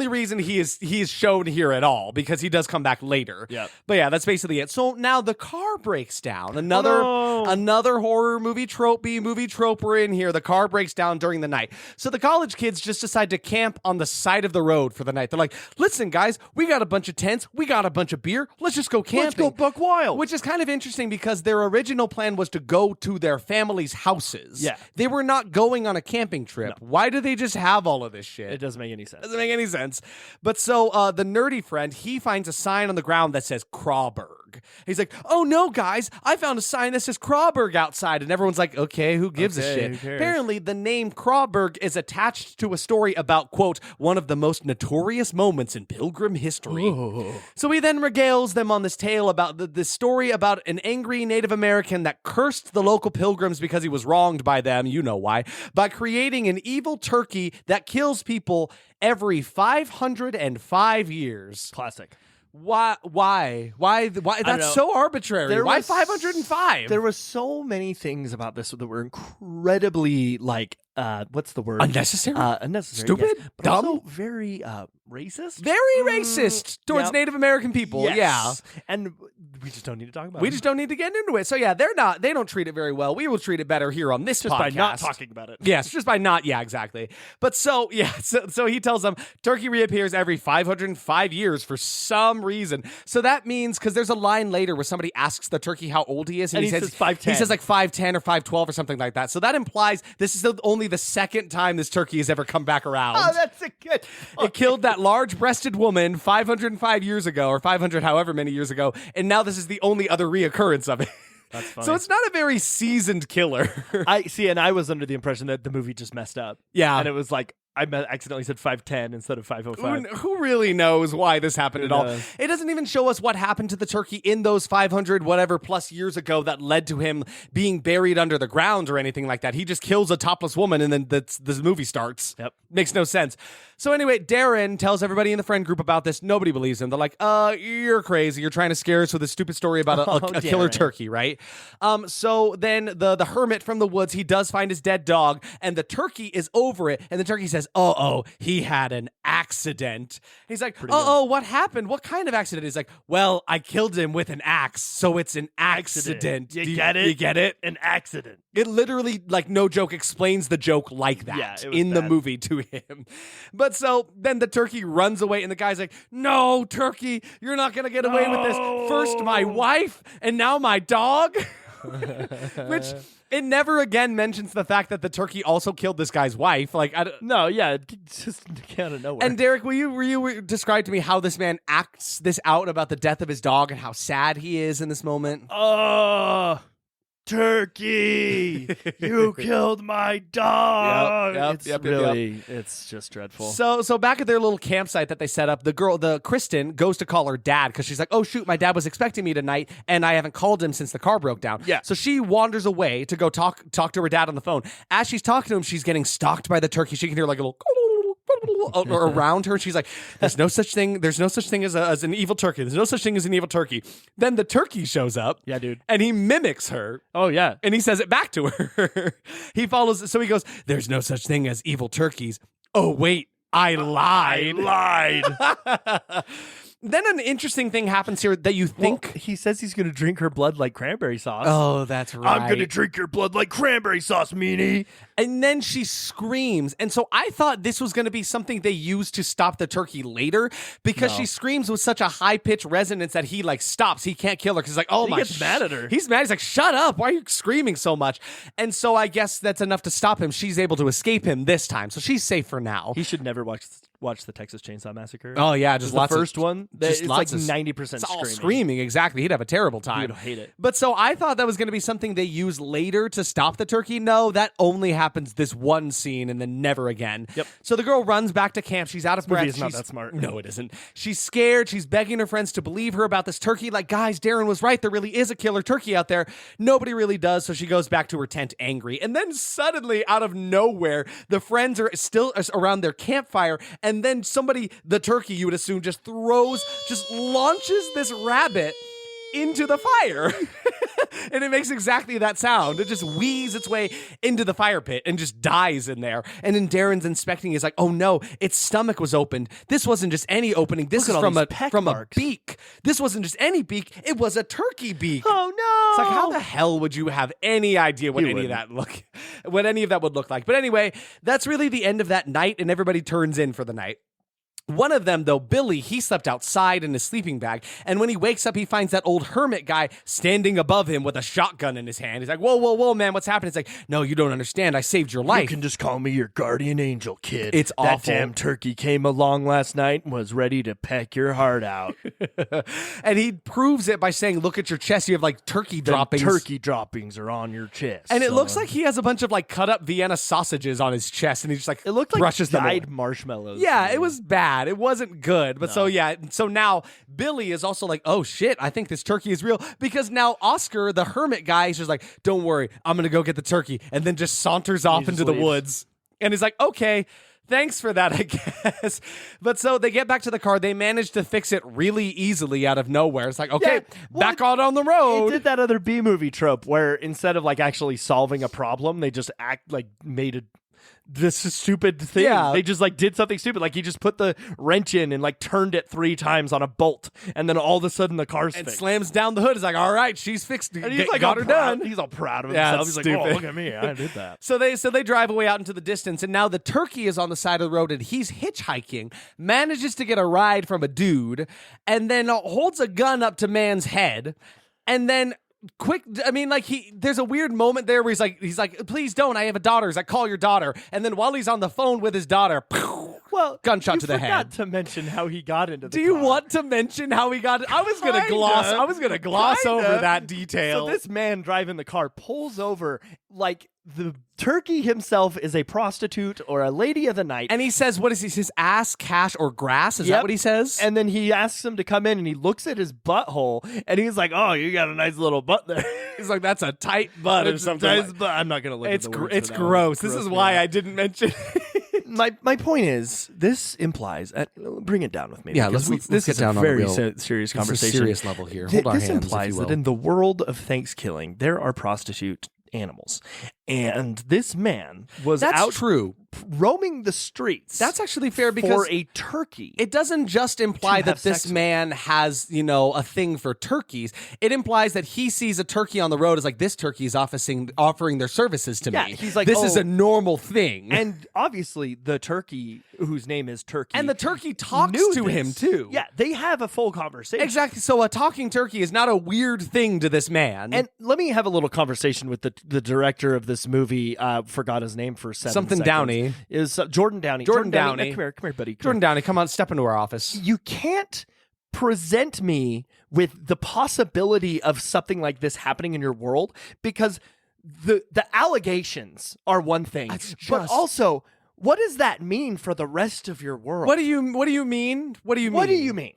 reason he is shown here at all, because he does come back later. Yeah. But yeah, that's basically it. So now the car breaks down. Another horror movie trope, B-movie trope we're in here. The car breaks down during the night. So the college kids just decide to camp on the side of the road for the night. They're like, listen, guys, we got a bunch of tents. We got a bunch of beer. Let's just go camping. Let's go buck wild. Which is kind of interesting because their original plan was to go to their family's houses. Yeah. They were not going on a camping trip. No. Why do they just have all of this shit? It doesn't make any sense. Doesn't make any sense. But so the nerdy friend, he finds a sign on the ground that says Crawberg. He's like, oh no, guys, I found a sign that says Crawberg outside. And everyone's like, okay, who gives a shit? Apparently, the name Crawberg is attached to a story about, quote, one of the most notorious moments in Pilgrim history. Ooh. So he then regales them on this tale about this story about an angry Native American that cursed the local pilgrims because he was wronged by them, you know why, by creating an evil turkey that kills people every 505 years. Classic. Why? That's so arbitrary. Why 505? There were so many things about this that were incredibly, what's the word? Unnecessary? Unnecessary. Stupid? Yes. But Dumb? also very racist. Very racist towards Native American people. Yes. Yeah. And we just don't need to talk about it. We just don't need to get into it. So yeah, they don't treat it very well. We will treat it better here on this just podcast. by not talking about it. Yes, just by not, yeah, exactly. But so he tells them turkey reappears every 505 years for some reason. So that means, because there's a line later where somebody asks the turkey how old he is, and he says 5'10". He says like 5'10" or 5'12" or something like that. So that implies this is only the second time this turkey has ever come back around. Oh, that's a good. It killed that large-breasted woman 505 years ago, or 500 however many years ago, and now this is the only other reoccurrence of it. That's funny. So it's not a very seasoned killer. I see, and I was under the impression that the movie just messed up. Yeah. And it was like, accidentally said 510 instead of 505. Who really knows why this happened at all? knows? It doesn't even show us what happened to the turkey in those 500 whatever plus years ago that led to him being buried under the ground or anything like that. He just kills a topless woman and then the movie starts. Yep. Makes no sense. So anyway, Darren tells everybody in the friend group about this. Nobody believes him. They're like, you're crazy. You're trying to scare us with a stupid story about a killer turkey, right? So then the hermit from the woods, he does find his dead dog, and the turkey is over it, and the turkey says, he had an accident. He's like, what happened? What kind of accident? He's like, well, I killed him with an axe, so it's an accident. You get it? You get it? An accident. It literally, like, no joke, explains the joke like that Yeah, it was in the bad. movie to him. But so then the turkey runs away, and the guy's like, no, turkey, you're not going to get away with this. First my wife, and now my dog. Which it never again mentions the fact that the turkey also killed this guy's wife. Like, No, yeah, it just out of nowhere. And Derek, will you describe to me how this man acts this out about the death of his dog and how sad he is in this moment? Turkey, you killed my dog. Yep, It's just dreadful. So back at their little campsite that they set up, the Kristen goes to call her dad because she's like, oh shoot, my dad was expecting me tonight and I haven't called him since the car broke down. Yeah. So she wanders away to go talk to her dad on the phone. As she's talking to him, she's getting stalked by the turkey. She can hear like a little around her. She's like, there's no such thing as an evil turkey. There's no such thing as an evil turkey. Then the turkey shows up. Yeah, dude. And he mimics her. Oh, yeah. And he says it back to her. He follows. So he goes, there's no such thing as evil turkeys. Oh, wait, I lied. Then an interesting thing happens here that you think. Well, he says he's going to drink her blood like cranberry sauce. Oh, that's right. I'm going to drink your blood like cranberry sauce, meanie. And then she screams. And so I thought this was going to be something they used to stop the turkey later because she screams with such a high-pitched resonance that he like stops. He can't kill her because he's like, oh he my. He gets mad at her. He's mad. He's like, shut up. Why are you screaming so much? And so I guess that's enough to stop him. She's able to escape him this time. So she's safe for now. He should never watch the Texas Chainsaw Massacre. Oh, yeah. Just the lots first one. Just It's lots like of 90% It's all screaming. screaming, exactly. He'd have a terrible time. He would hate it. But so I thought that was going to be something they use later to stop the turkey. No, that only happens this one scene and then never again. Yep. So the girl runs back to camp. She's out of breath. Movie is not that smart. No, it isn't. She's scared. She's begging her friends to believe her about this turkey. Like, guys, Darren was right. There really is a killer turkey out there. Nobody really does. So she goes back to her tent angry. And then suddenly, out of nowhere, the friends are still around their campfire. And then the turkey, you would assume, just launches this rabbit into the fire. And it makes exactly that sound. It just wheezes its way into the fire pit and just dies in there. And then Darren's inspecting. He's like, oh no, its stomach was opened. This wasn't just any opening. This is from a beak. This wasn't just any beak. It was a turkey beak. Oh no. It's like, how the hell would you have any idea what any of that would look like? But anyway, that's really the end of that night, and everybody turns in for the night. One of them, though, Billy, he slept outside in his sleeping bag, and when he wakes up, he finds that old hermit guy standing above him with a shotgun in his hand. He's like, whoa, man, what's happening? He's like, no, you don't understand. I saved your life. You can just call me your guardian angel, kid. It's that awful. Damn turkey came along last night and was ready to peck your heart out. And he proves it by saying, look at your chest. You have, like, turkey droppings. Turkey droppings are on your chest. And it looks like he has a bunch of, like, cut-up Vienna sausages on his chest, and he just, like, it looked like brushes them dyed away. marshmallows. Yeah, it was bad. It wasn't good. But so now Billy is also like, oh shit, I think this turkey is real. Because now Oscar, the hermit guy, is just like, don't worry, I'm going to go get the turkey. And then just saunters off into the woods. And he's like, okay, thanks for that, I guess. But so they get back to the car. They manage to fix it really easily out of nowhere. It's like, okay, back on the road. It did that other B-movie trope where instead of like actually solving a problem, they just made this stupid thing. Yeah. They just like did something stupid. Like he just put the wrench in and like turned it 3 times on a bolt, and then all of a sudden the car's fixed. Slams down the hood. It's like, all right, she's fixed. And he's like, got her done. He's all proud of Yeah, himself. it's He's stupid. like, oh, look at me, I did that. So they drive away out into the distance, and now the turkey is on the side of the road, and he's hitchhiking, manages to get a ride from a dude, and then holds a gun up to man's head, and then quick. I mean, like there's a weird moment there where he's like, please don't. I have a daughter. He's like, call your daughter. And then while he's on the phone with his daughter, well, gunshot to the head. You forgot to mention how he got into the Do you car. want to mention how he got? I was gonna gloss over that detail. So this man driving the car pulls over like the turkey himself is a prostitute or a lady of the night. And he says, what is he? His ass, cash, or grass? Is that what he says? And then he asks him to come in and he looks at his butthole and he's like, oh, you got a nice little butt there. He's like, that's a tight butt or something. I'm not going to look at the words. It's gross. This is why I didn't mention My point is, this implies, bring it down with me. Yeah, let's this get is down a on a very real serious conversation. Serious level here. Hold our this hands, implies if you will. that in the world of ThanksKilling, there are prostitute animals. And this man was out true. roaming the streets. That's actually fair because for a turkey. It doesn't just imply that this man has, a thing for turkeys. It implies that he sees a turkey on the road as like, this turkey is offering their services to me. He's like, this is a normal thing. And obviously the turkey, whose name is Turkey. And the turkey talks to him too. Yeah, they have a full conversation. Exactly. So a talking turkey is not a weird thing to this man. And let me have a little conversation with the director of this movie. Forgot his name for 7 Something seconds. Downey. Is Jordan Downey. Jordan Downey. Come here, buddy. Jordan Downey, come on, step into our office. You can't present me with the possibility of something like this happening in your world because the allegations are one thing, but also, what does that mean for the rest of your world? What do you mean? What do you mean? What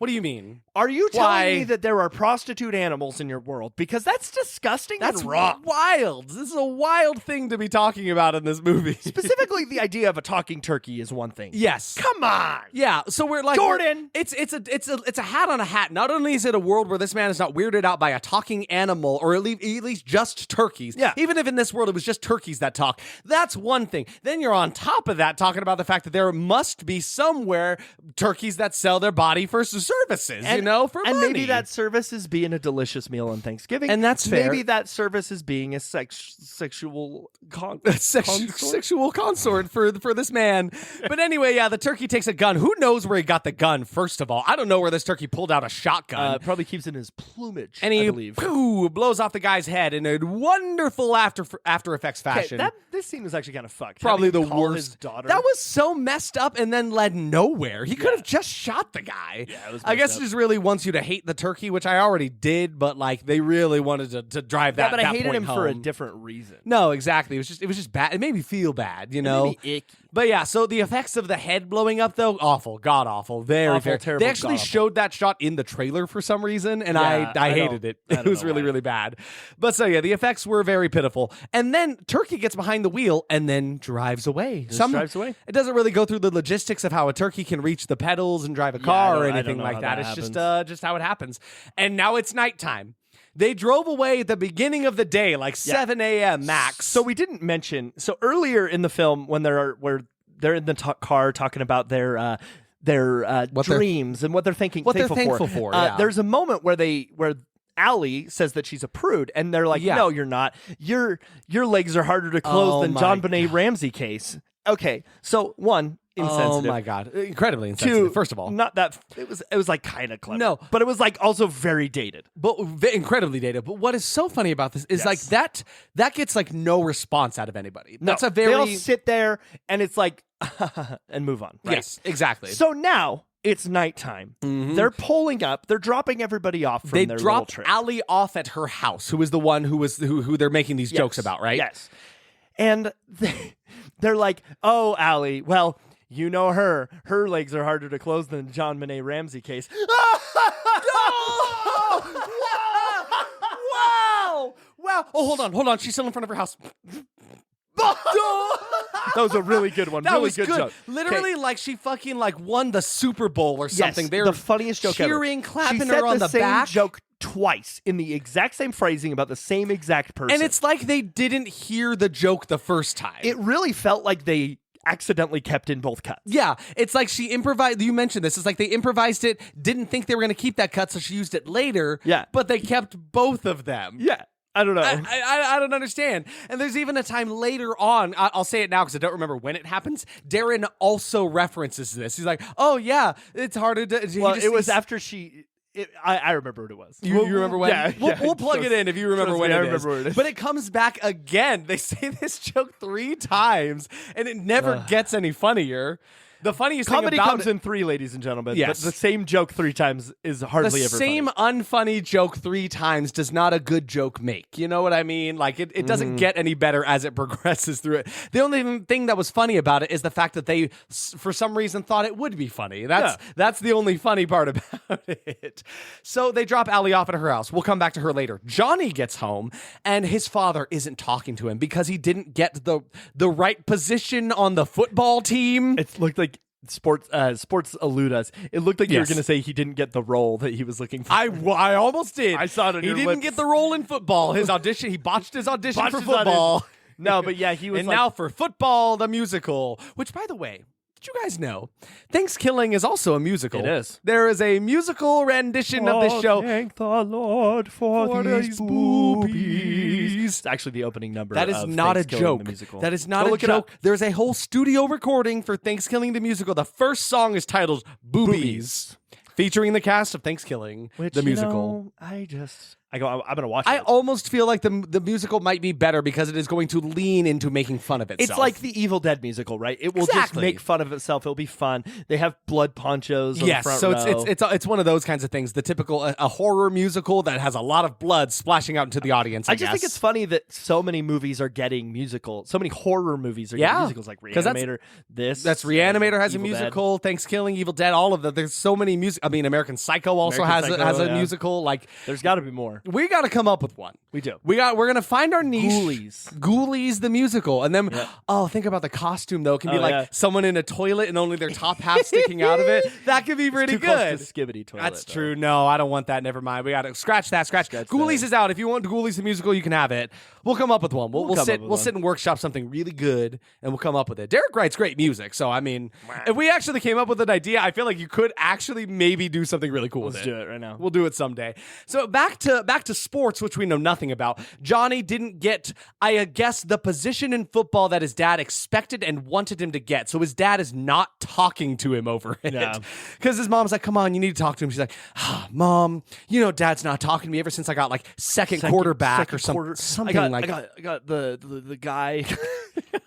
do you mean? Are you telling me that there are prostitute animals in your world? Because that's disgusting. That's and wrong. Wild. This is a wild thing to be talking about in this movie. Specifically, the idea of a talking turkey is one thing. Yes. Come on. Yeah. So we're like, Jordan. It's a hat on a hat. Not only is it a world where this man is not weirded out by a talking animal, or at least just turkeys. Yeah. Even if in this world it was just turkeys that talk. That's one thing. Then you're on top of that talking about the fact that there must be somewhere turkeys that sell their body for services. For and money. Maybe that service is being a delicious meal on Thanksgiving. And that's fair. Maybe that service is being a sexual consort for this man. But anyway, yeah, the turkey takes a gun. Who knows where he got the gun, first of all? I don't know where this turkey pulled out a shotgun. Probably keeps it in his plumage, and he I believe. Blows off the guy's head in a wonderful After Effects fashion. This scene was actually kind of fucked. Probably the worst. His daughter. That was so messed up and then led nowhere. He could have just shot the guy. Yeah, it was I guess up. it just really wants you to hate the turkey, which I already did, but like they really wanted to drive that. Yeah, but I hated him home. for a different reason. No, exactly. It was just bad. It made me feel bad, It made me icky. But yeah, so the effects of the head blowing up, though, awful, god awful, very Awful, fair. terrible, They actually god-awful. showed that shot in the trailer for some reason, and Yeah, I hated it. I It don't was know really, why. really bad. But so yeah, the effects were very pitiful. And then Turkey gets behind the wheel and then drives away. Drives away. It doesn't really go through the logistics of how a turkey can reach the pedals and drive a I car or don't anything know like how that. that It's happens. just how it happens. And now it's nighttime. They drove away at the beginning of the day, like 7 a.m. max. So we didn't mention. So earlier in the film, when they're in the car talking about their dreams and what they're thankful for. Yeah. There's a moment where Allie says that she's a prude, and they're like, "No, you're not. Your legs are harder to close than John Benet Ramsey case." Okay, so one, insensitive. Oh my god, incredibly insensitive. Two, first of all, not that it was like kind of clever. No. but it was like also very dated. but incredibly dated. But what is so funny about this is like that gets like no response out of anybody. That's a very they all sit there and it's like and move on. Right? Yes, exactly. So now it's nighttime. They're pulling up. They're dropping everybody off from they their dropped little trip. Allie off at her house, who is the one who they're making these jokes about, right? Yes. And they're like, "Oh, Allie, well, you know her. Her legs are harder to close than John Benet Ramsey case." Wow! Oh, hold on. She's still in front of her house. That was a really good one. That really was good joke. Literally, like she fucking like won the Super Bowl or something. Yes, They're the funniest joke cheering, ever. clapping she said her on the same back. joke twice in the exact same phrasing about the same exact person. And it's like they didn't hear the joke the first time. It really felt like they accidentally kept in both cuts. Yeah, it's like she improvised. You mentioned this. It's like they improvised it, didn't think they were going to keep that cut, so she used it later. Yeah. But they kept both of them. Yeah. I don't know. I don't understand. And there's even a time later on, I'll say it now because I don't remember when it happens. Darren also references this. He's like, "Oh yeah, it's harder to." Well, it was after she I remember what it was. You remember when? Yeah, We'll plug it in if you remember when I it remember is. what it is. But it comes back again. They say this joke 3 times, and it never gets any funnier. The funniest Comedy thing about comes in 3, ladies and gentlemen. Yes. But the same joke 3 times is hardly ever same funny. unfunny joke 3 times does not a good joke make. You know what I mean? Like it doesn't get any better as it progresses through it. The only thing that was funny about it is the fact that they, for some reason, thought it would be funny. That's the only funny part about it. So they drop Allie off at her house. We'll come back to her later. Johnny gets home, and his father isn't talking to him because he didn't get the right position on the football team. It looked like sports elude us. It looked like you were going to say he didn't get the role that he was looking for. I almost did. I saw it on He your didn't lips. get the role in football. His audition, he botched his audition Botched for his football. No, but yeah, he was And like, now for Football, the musical, which, by the way, did you guys know ThanksKilling is also a musical? It is. There is a musical rendition of this show. Thank the Lord for these boobies. It's actually the opening number. That is of not a ThanksKilling, joke. the musical. That is not Go a look it up. joke. There's a whole studio recording for ThanksKilling the musical. The first song is titled Boobies, featuring the cast of ThanksKilling Which, the musical. I'm gonna watch it. I almost feel like the musical might be better because it is going to lean into making fun of itself. It's like the Evil Dead musical, right? It will just Exactly. make fun of itself. It'll be fun. They have blood ponchos on yes, the front so row. it's one of those kinds of things. The typical a horror musical that has a lot of blood splashing out into the audience. I just think it's funny that so many movies are getting musicals. So many horror movies are getting musicals, like 'Cause Reanimator. That's Reanimator has a Evil Dead. musical. ThanksKilling, Evil Dead, all of them. There's so many music. I mean, American Psycho also American has Psycho, a yeah. musical. Like There's got to be more. we got to come up with one. We do. We're gonna find our niche. Ghoulies. The musical, and then think about the costume though. It can be Oh, like yeah. someone in a toilet and only their top half sticking out of it. That could be pretty Too good. close to Skibbity Toilet. That's though. true. No, I don't want that. Never mind. We got to scratch that. Ghoulies is out. If you want Ghoulies the musical, you can have it. We'll come up with one. We'll come sit. up with We'll one. sit and workshop something really good, and we'll come up with it. Derek writes great music, so I mean, if we actually came up with an idea, I feel like you could actually maybe do something really cool Let's with do it right now. We'll do it someday. So back to sports, which we know nothing about. Johnny didn't get, I guess, the position in football that his dad expected and wanted him to get. So his dad is not talking to him over it. Yeah. Because his mom's like, come on, you need to talk to him. She's like, Mom, dad's not talking to me ever since I got like second quarterback or something like that. I got the guy.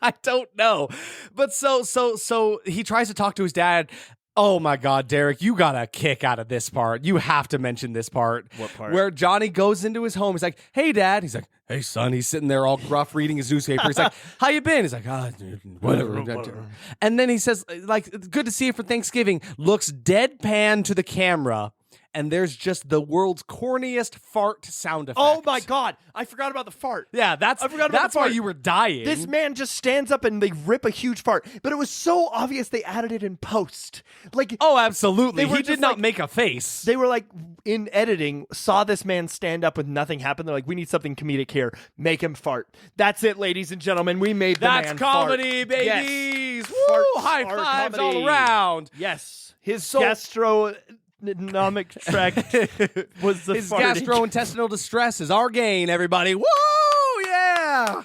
I don't know. But so he tries to talk to his dad. Oh my God, Derek, you got a kick out of this part. You have to mention this part. What part? Where Johnny goes into his home. He's like, hey, Dad. He's like, hey, son. He's sitting there all gruff reading his newspaper. He's like, how you been? He's like, whatever. And then he says, like, good to see you for Thanksgiving. Looks deadpan to the camera. And there's just the world's corniest fart sound effect. Oh my God! I forgot about the fart. Yeah, I forgot about that's the why fart. you were dying. This man just stands up and they rip a huge fart, but it was so obvious they added it in post. Like, oh, absolutely. They were He just did not like- make a face. they were like in editing, saw this man stand up with nothing happen. They're like, we need something comedic here. Make him fart. That's it, ladies and gentlemen. We made the That's man comedy, fart. babies. Yes. Woo! Fart High are fives comedy. all around. Yes, his gastronomic tract was the His farting. gastrointestinal distress is our gain, everybody. Woo! Yeah.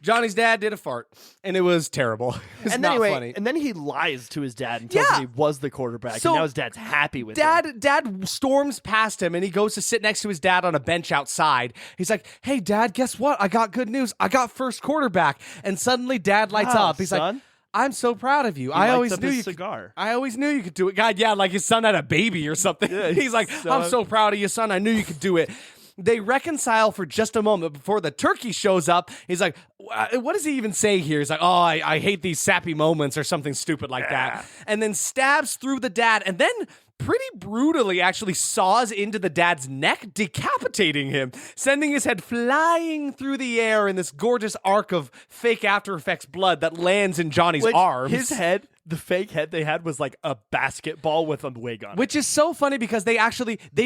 Johnny's dad did a fart, and it was terrible. It's And not then anyway, funny. and then he lies to his dad and tells Yeah. him he was the quarterback. So, and now his dad's happy with him. Dad storms past him, and he goes to sit next to his dad on a bench outside. He's like, hey, Dad, guess what? I got good news. I got first quarterback. And suddenly Dad lights Wow, up. He's like, son. I'm so proud of you. He I lights always up knew his you cigar. I always knew you could do it. God, yeah, like his son had a baby or something. Yeah, He's like, I'm so proud of you, son. I knew you could do it. They reconcile for just a moment before the turkey shows up. He's like, what does he even say here? He's like, oh, I hate these sappy moments or something stupid like that. And then stabs through the dad and then pretty brutally actually saws into the dad's neck, decapitating him, sending his head flying through the air in this gorgeous arc of fake After Effects blood that lands in Johnny's arms. His head, the fake head they had was like a basketball with a wig on it. Which is so funny because they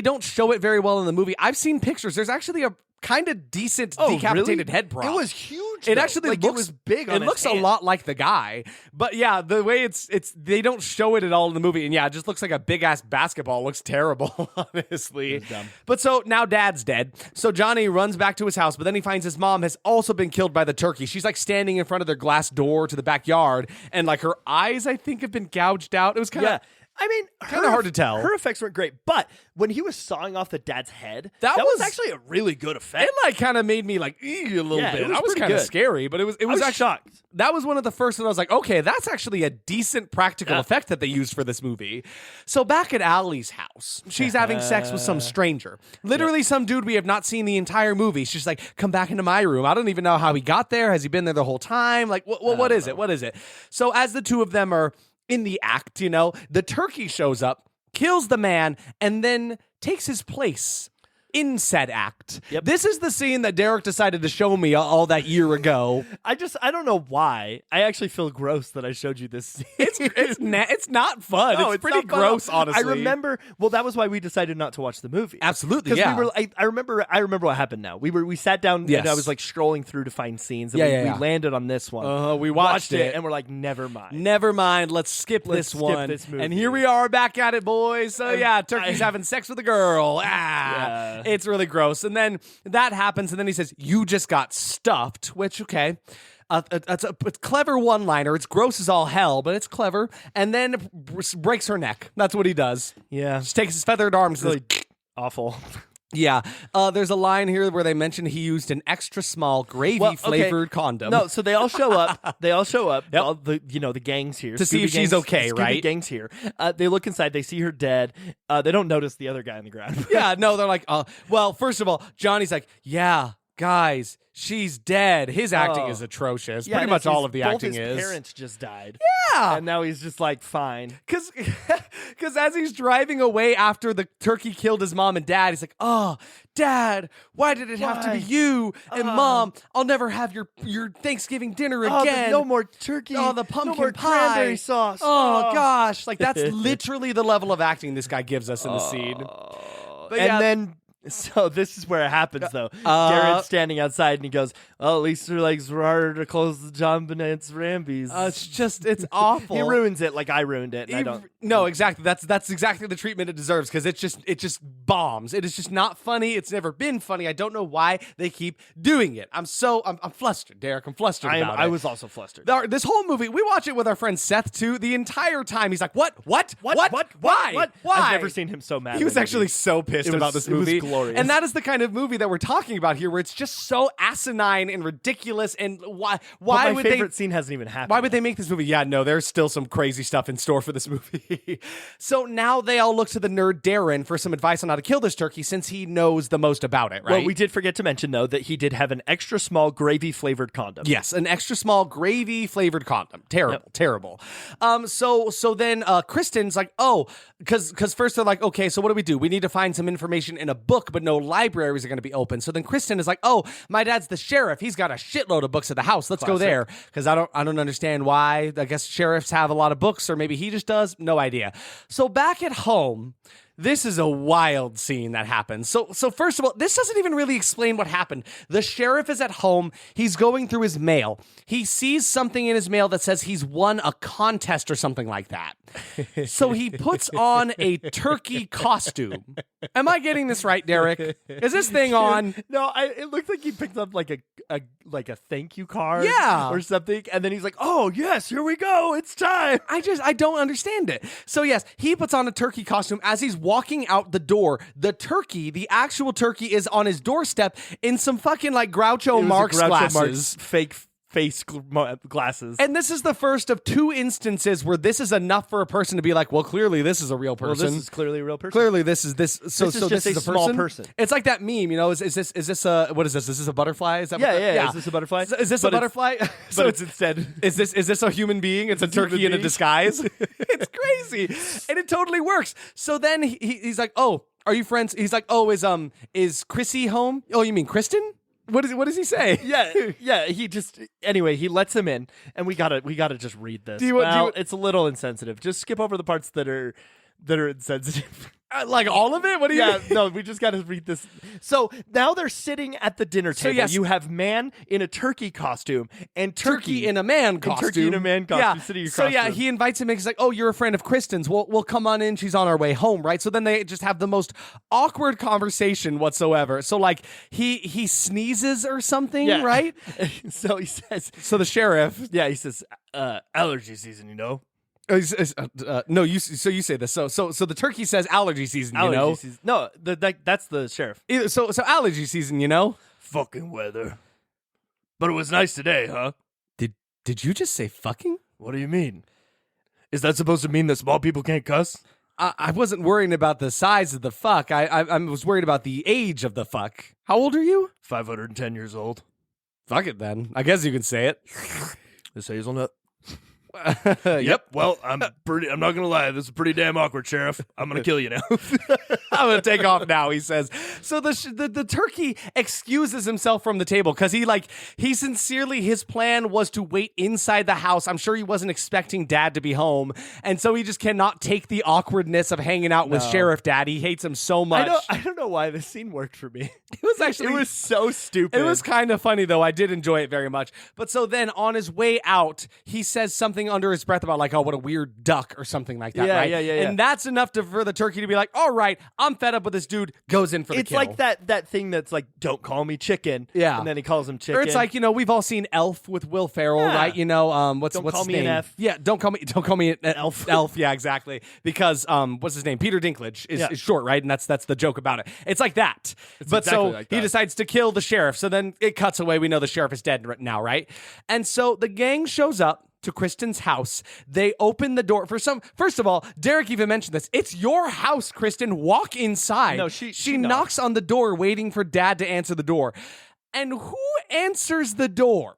don't show it very well in the movie. I've seen pictures. There's actually a kind of decent decapitated really? head prop. It was huge. It though. actually like, looks it was big on It his looks hand. a lot like the guy. But yeah, the way it's they don't show it at all in the movie. And yeah, it just looks like a big ass basketball. It looks terrible, honestly. It's dumb. But so now Dad's dead. So Johnny runs back to his house, but then he finds his mom has also been killed by the turkey. She's like standing in front of their glass door to the backyard, and like her eyes, I think, have been gouged out. It was kind of I mean, Kind of hard to tell. Her effects weren't great, but when he was sawing off the dad's head, That was actually a really good effect. It like kind of made me like a little Yeah, bit. it was I was pretty kind of good. scary, but it was I was actually shocked. that was one of the first, and I was like, okay, that's actually a decent practical effect that they used for this movie. So back at Allie's house, she's having sex with some stranger, literally some dude we have not seen the entire movie. She's like, come back into my room. I don't even know how he got there. Has he been there the whole time? Like, what is it? What is it? So as the two of them are in the act, the turkey shows up, kills the man, and then takes his place in said act. Yep. This is the scene that Derek decided to show me all that year ago. I don't know why. I actually feel gross that I showed you this scene. It's not fun. No, it's pretty not fun. gross, honestly. I remember. Well, that was why we decided not to watch the movie. Absolutely, 'Cause yeah. we were. I remember what happened. Now we sat down Yes. and I was like scrolling through to find scenes. And Yeah, we yeah. landed on this one. We watched it. and we're like, never mind. Never mind. Let's skip this skip one. this movie. And here we are back at it, boys. So yeah, Turkey's having sex with a girl. Yeah. It's really gross. And then that happens, and then he says, "You just got stuffed." Which, okay, it's a clever one-liner. It's gross as all hell, but it's clever. And then breaks her neck. That's what he does. Yeah, Just takes his feathered arms. really awful. Yeah. There's a line here where they mention he used an extra small gravy-flavored condom. No, so they all show up. Yep. All the the gangs here To see if Scooby she's gangs- okay, Scooby right? Gangs here. They look inside. They see her dead. They don't notice the other guy on the ground. Yeah, no, they're like, well, first of all, Johnny's like, yeah, guys, she's dead. His acting Oh. is atrocious. Yeah, Pretty and much all of the both acting his is. parents just died. Yeah. And now he's just like, fine. Because as he's driving away after the turkey killed his mom and dad, he's like, oh, Dad, why did it have to be Why? you? And Mom, I'll never have your Thanksgiving dinner Oh, again. no more turkey. Oh, the pumpkin no more pie. cranberry sauce. Oh, gosh. Like, that's literally the level of acting this guy gives us in the scene. But And yeah, then, so this is where it happens, though. Darren's standing outside, and he goes, "Well, at least her legs were harder to close the John Bonet's Rambies." it's awful. He ruins it like I ruined it, and I don't. No, exactly. That's exactly the treatment it deserves because it just bombs. It is just not funny. It's never been funny. I don't know why they keep doing it. I'm flustered, Derek. I'm flustered about it. I was also flustered. This whole movie, we watch it with our friend Seth too. The entire time, he's like, "What? Why? What? Why?" I've never seen him so mad. He was in a actually movie. so pissed It was- about this it was movie. glorious. And that is the kind of movie that we're talking about here, where it's just so asinine and ridiculous. And why But my would favorite scene hasn't even happened. why would they make this movie? Yeah, no, there's still some crazy stuff in store for this movie. So now they all look to the nerd Darren for some advice on how to kill this turkey since he knows the most about it, right? Well, we did forget to mention, though, that he did have an extra small gravy-flavored condom. Yes, an extra small gravy flavored condom. Terrible. So then Kristen's like, oh, because first they're like, okay, so what do? We need to find some information in a book, but no libraries are going to be open. So then Kristen is like, oh, my dad's the sheriff. He's got a shitload of books at the house. Let's go there because I don't understand why. I guess sheriffs have a lot of books, or maybe he just does. No idea. So back at home. This is a wild scene that happens. So first of all, this doesn't even really explain what happened. The sheriff is at home. He's going through his mail. He sees something in his mail that says he's won a contest or something like that. So he puts on a turkey costume. Am I getting this right, Derek? Is this thing on? No, it looked like he picked up like a thank you card, Yeah. or something, and then he's like, "Oh yes, here we go, it's time." I don't understand it. So yes, he puts on a turkey costume as he's walking out the door. The actual turkey is on his doorstep in some fucking like Groucho Marx glasses. Fake face glasses. And this is the first of two instances where this is enough for a person to be like, well, clearly this is a real person. Well, this is clearly a real person. Clearly this is this. So This is so just this is a a small person. It's like that meme, Is this a what is this? Is this a butterfly? Is that what Yeah. Is this a butterfly? Is this a But it's- butterfly? But it's instead. Is this a human being? It's a turkey human in a being. disguise. It's crazy, and it totally works. So then he's like, "Oh, are you friends?" He's like, "Oh, is Chrissy home? Oh, you mean Kristen? What does he say?" Yeah. He lets him in, and we gotta just read this. you- It's a little insensitive. Just skip over the parts that are insensitive. Like all of it? What do you? Yeah, no, we just got to read this. So now they're sitting at the dinner table. yes. You have man in a turkey costume and Turkey in a man costume. turkey in a man costume sitting across So yeah, from him. he invites him. And he's like, "Oh, you're a friend of Kristen's. We'll come on in. She's on our way home, right?" So then they just have the most awkward conversation whatsoever. So like he sneezes or something, Yeah. right? So he says, So the sheriff, yeah, he says, allergy season, No, so you say this. So the turkey says allergy season. Allergy season. No, that's the sheriff. So allergy season. Fucking weather. But it was nice today, huh? Did you just say fucking? What do you mean? Is that supposed to mean that small people can't cuss? I wasn't worrying about the size of the fuck. I was worried about the age of the fuck. How old are you? 510 years old. Fuck it then. I guess you can say it. This hazelnut. Yep. Well, I'm not gonna lie. This is pretty damn awkward, Sheriff. I'm gonna kill you now. I'm gonna take off now, he says. So the turkey excuses himself from the table because he sincerely, his plan was to wait inside the house. I'm sure he wasn't expecting Dad to be home, and so he just cannot take the awkwardness of hanging out with Sheriff Dad. He hates him so much. I don't know why this scene worked for me. It was so stupid. It was kind of funny though. I did enjoy it very much. But so then on his way out, he says something under his breath about oh, what a weird duck or something like that, right? Yeah. And that's enough for the turkey to be like, all right, I'm fed up with this dude, goes in for the kill. It's like that thing that's like, don't call me chicken. Yeah. And then he calls him chicken. Or it's like, we've all seen Elf with Will Ferrell, right? What's call his me name? an F. Yeah, don't call me an elf. Elf, yeah, exactly. Because what's his name? Peter Dinklage is short, right? And that's the joke about it. It's like that. But exactly so like that. he decides to kill the sheriff. So then it cuts away. We know the sheriff is dead now, right? And so the gang shows up to Kristen's house. They open the door first of all, Derek even mentioned this. It's your house, Kristen. Walk inside. No, she knocks on the door waiting for Dad to answer the door. And who answers the door?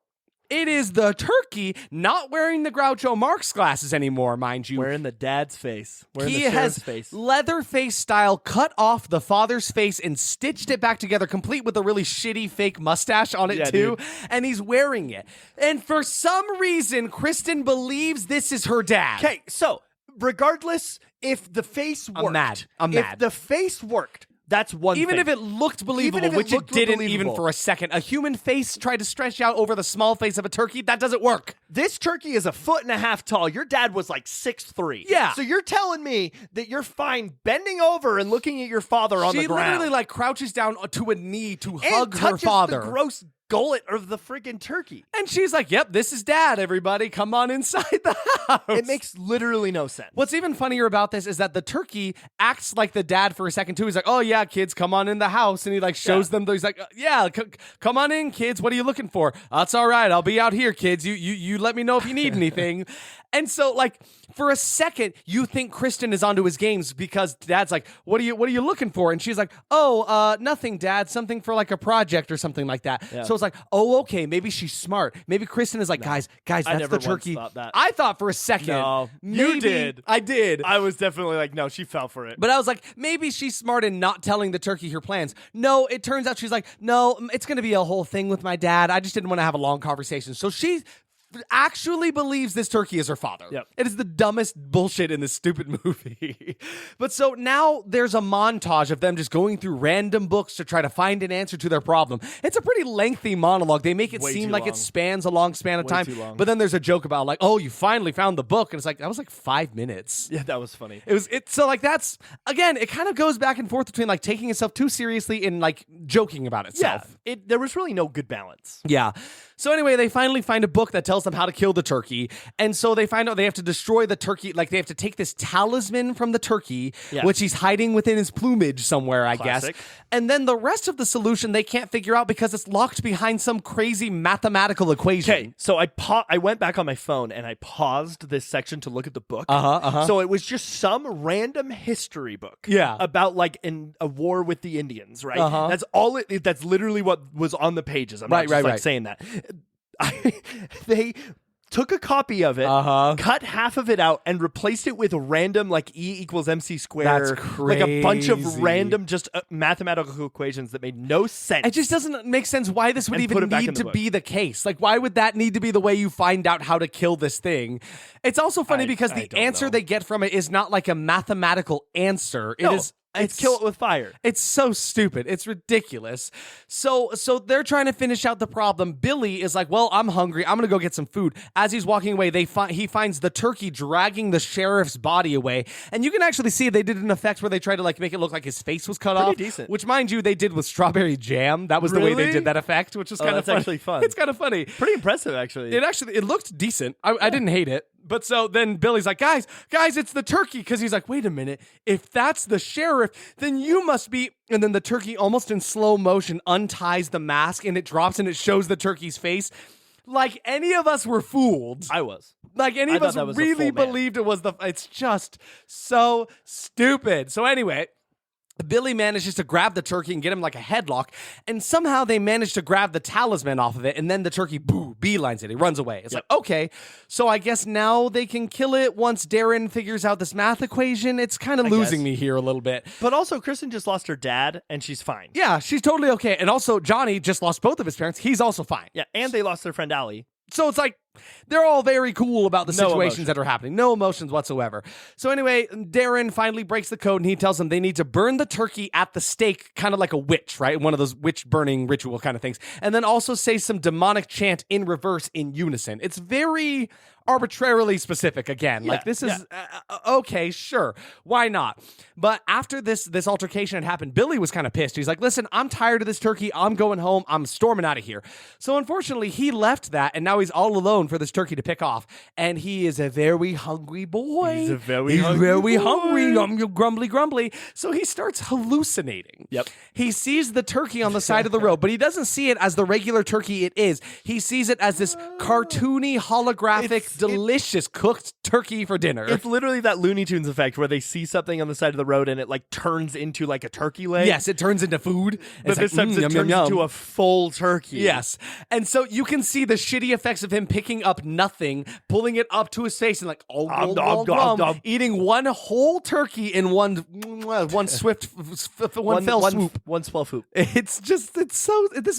It is the turkey, not wearing the Groucho Marx glasses anymore, mind you. Wearing the dad's face. Wearing He the has sheriff's face. Leatherface style cut off the father's face and stitched it back together, complete with a really shitty fake mustache on it too. Dude. And he's wearing it. And for some reason, Kristen believes this is her dad. Okay, so regardless if the face worked. I'm mad. If the face worked, that's one Even thing. if it looked believable, Even if it which looked it didn't believable. even for a second. A human face tried to stretch out over the small face of a turkey. That doesn't work. This turkey is 1.5 feet tall. Your dad was like 6'3". Yeah. So you're telling me that you're fine bending over and looking at your father on the ground. She literally crouches down to a knee to and hug her touches father. the gross gullet of the freaking turkey. And she's like, yep, this is Dad, everybody. Come on inside the house. It makes literally no sense. What's even funnier about this is that the turkey acts like the dad for a second, too. He's like, oh, yeah, kids, come on in the house. And he shows them. He's like, come on in, kids. What are you looking for? That's all right. I'll be out here, kids. You let me know if you need anything. And so, for a second, you think Kristen is onto his games because Dad's like, what are you looking for? And she's like, oh, nothing, Dad. Something for a project or something like that. Yeah. So it's like, oh, okay, maybe she's smart. Maybe Kristen is like, guys, that's never the turkey. once thought that. I thought for a second. No, maybe, you did. I did. I was definitely like, no, she fell for it. But I was like, maybe she's smart in not telling the turkey her plans. No, it turns out she's like, no, it's going to be a whole thing with my dad. I just didn't want to have a long conversation. So she actually believes this turkey is her father. Yep. It is the dumbest bullshit in this stupid movie. But so now there's a montage of them just going through random books to try to find an answer to their problem. It's a pretty lengthy monologue. They make it Way seem too like long. it spans a long span of Way time. too long. But then there's a joke about oh, you finally found the book. And it's that was 5 minutes. Yeah, that was funny. So that's, again, it kind of goes back and forth between taking itself too seriously and joking about itself. Yeah, there was really no good balance. Yeah. So anyway, they finally find a book that tells them how to kill the turkey. And so they find out they have to destroy the turkey. They have to take this talisman from the turkey, which he's hiding within his plumage somewhere, I Classic. guess. And then the rest of the solution they can't figure out because it's locked behind some crazy mathematical equation. Okay, so I went back on my phone and I paused this section to look at the book. So it was just some random history book. Yeah. About a war with the Indians, right? That's all that's literally what was on the pages. I'm not just saying that. They took a copy of it, cut half of it out, and replaced it with a random E = MC squared. That's crazy. A bunch of random just mathematical equations that made no sense. It just doesn't make sense why this would And put even it back need in the to book. be the case. Why would that need to be the way you find out how to kill this thing? It's also funny because the don't answer know. they get from it is not a mathematical answer. It is. It's kill it with fire. It's so stupid. It's ridiculous. So they're trying to finish out the problem. Billy is like, well, I'm hungry. I'm going to go get some food. As he's walking away, he finds the turkey dragging the sheriff's body away. And you can actually see they did an effect where they tried to make it look like his face was cut off. decent. Which, mind you, they did with strawberry jam. That was the way they Really? did that effect, which was kind of that's actually fun. It's kind of funny. Pretty impressive, actually. It looked decent. I didn't hate it. But so then Billy's like, guys, it's the turkey. Because he's like, wait a minute. If that's the sheriff, then you must be. And then the turkey, almost in slow motion, unties the mask and it drops and it shows the turkey's face. Like any of us were fooled. I was. Like any of us really believed it was it's just so stupid. So anyway, Billy manages to grab the turkey and get him like a headlock, and somehow they manage to grab the talisman off of it, and then the turkey, beelines it. He runs away. It's like, okay, so I guess now they can kill it once Darren figures out this math equation. It's kind of losing me here a little bit. But also, Kristen just lost her dad, and she's fine. Yeah, she's totally okay. And also, Johnny just lost both of his parents. He's also fine. Yeah, and they lost their friend Allie. So it's like, they're all very cool about the situations that are happening. No emotions whatsoever. So anyway, Darren finally breaks the code and he tells them they need to burn the turkey at the stake, kind of like a witch, right? One of those witch burning ritual kind of things. And then also say some demonic chant in reverse in unison. It's very arbitrarily specific again. Like this is okay, sure. Why not? But after this altercation had happened, Billy was kind of pissed. He's like, listen, I'm tired of this turkey. I'm going home. I'm storming out of here. So unfortunately, he left that and now he's all alone for this turkey to pick off. And he is a very hungry boy. He's very hungry. Grumbly. So he starts hallucinating. Yep. He sees the turkey on the side of the road, but he doesn't see it as the regular turkey it is. He sees it as this cartoony, holographic, delicious cooked turkey for dinner. It's literally that Looney Tunes effect where they see something on the side of the road and it like turns into like a turkey leg. Yes, it turns into food. But this time it turns into a full turkey. Yes. And so you can see the shitty effects of him picking up nothing, pulling it up to his face and like, eating one whole turkey in one swift, one fell swoop. One swell swoop. This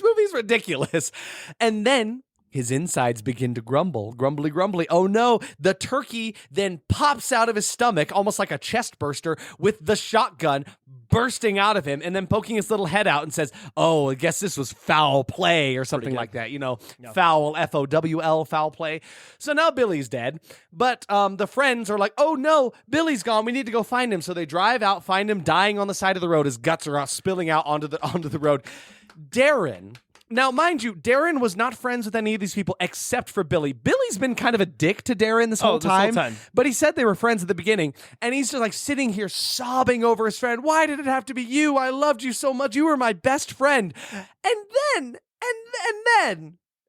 movie's ridiculous. And then his insides begin to grumbly. Oh no, the turkey then pops out of his stomach, almost like a chest burster, with the shotgun bursting out of him and then poking his little head out and says, oh, I guess this was foul play or something like that. Fowl, Fowl, foul play. So now Billy's dead, but the friends are like, oh no, Billy's gone. We need to go find him. So they drive out, find him dying on the side of the road. His guts are out, spilling out onto the road. Darren... Now, mind you, Darren was not friends with any of these people except for Billy. Billy's been kind of a dick to Darren this whole time. But he said they were friends at the beginning. And he's just like sitting here sobbing over his friend. Why did it have to be you? I loved you so much. You were my best friend.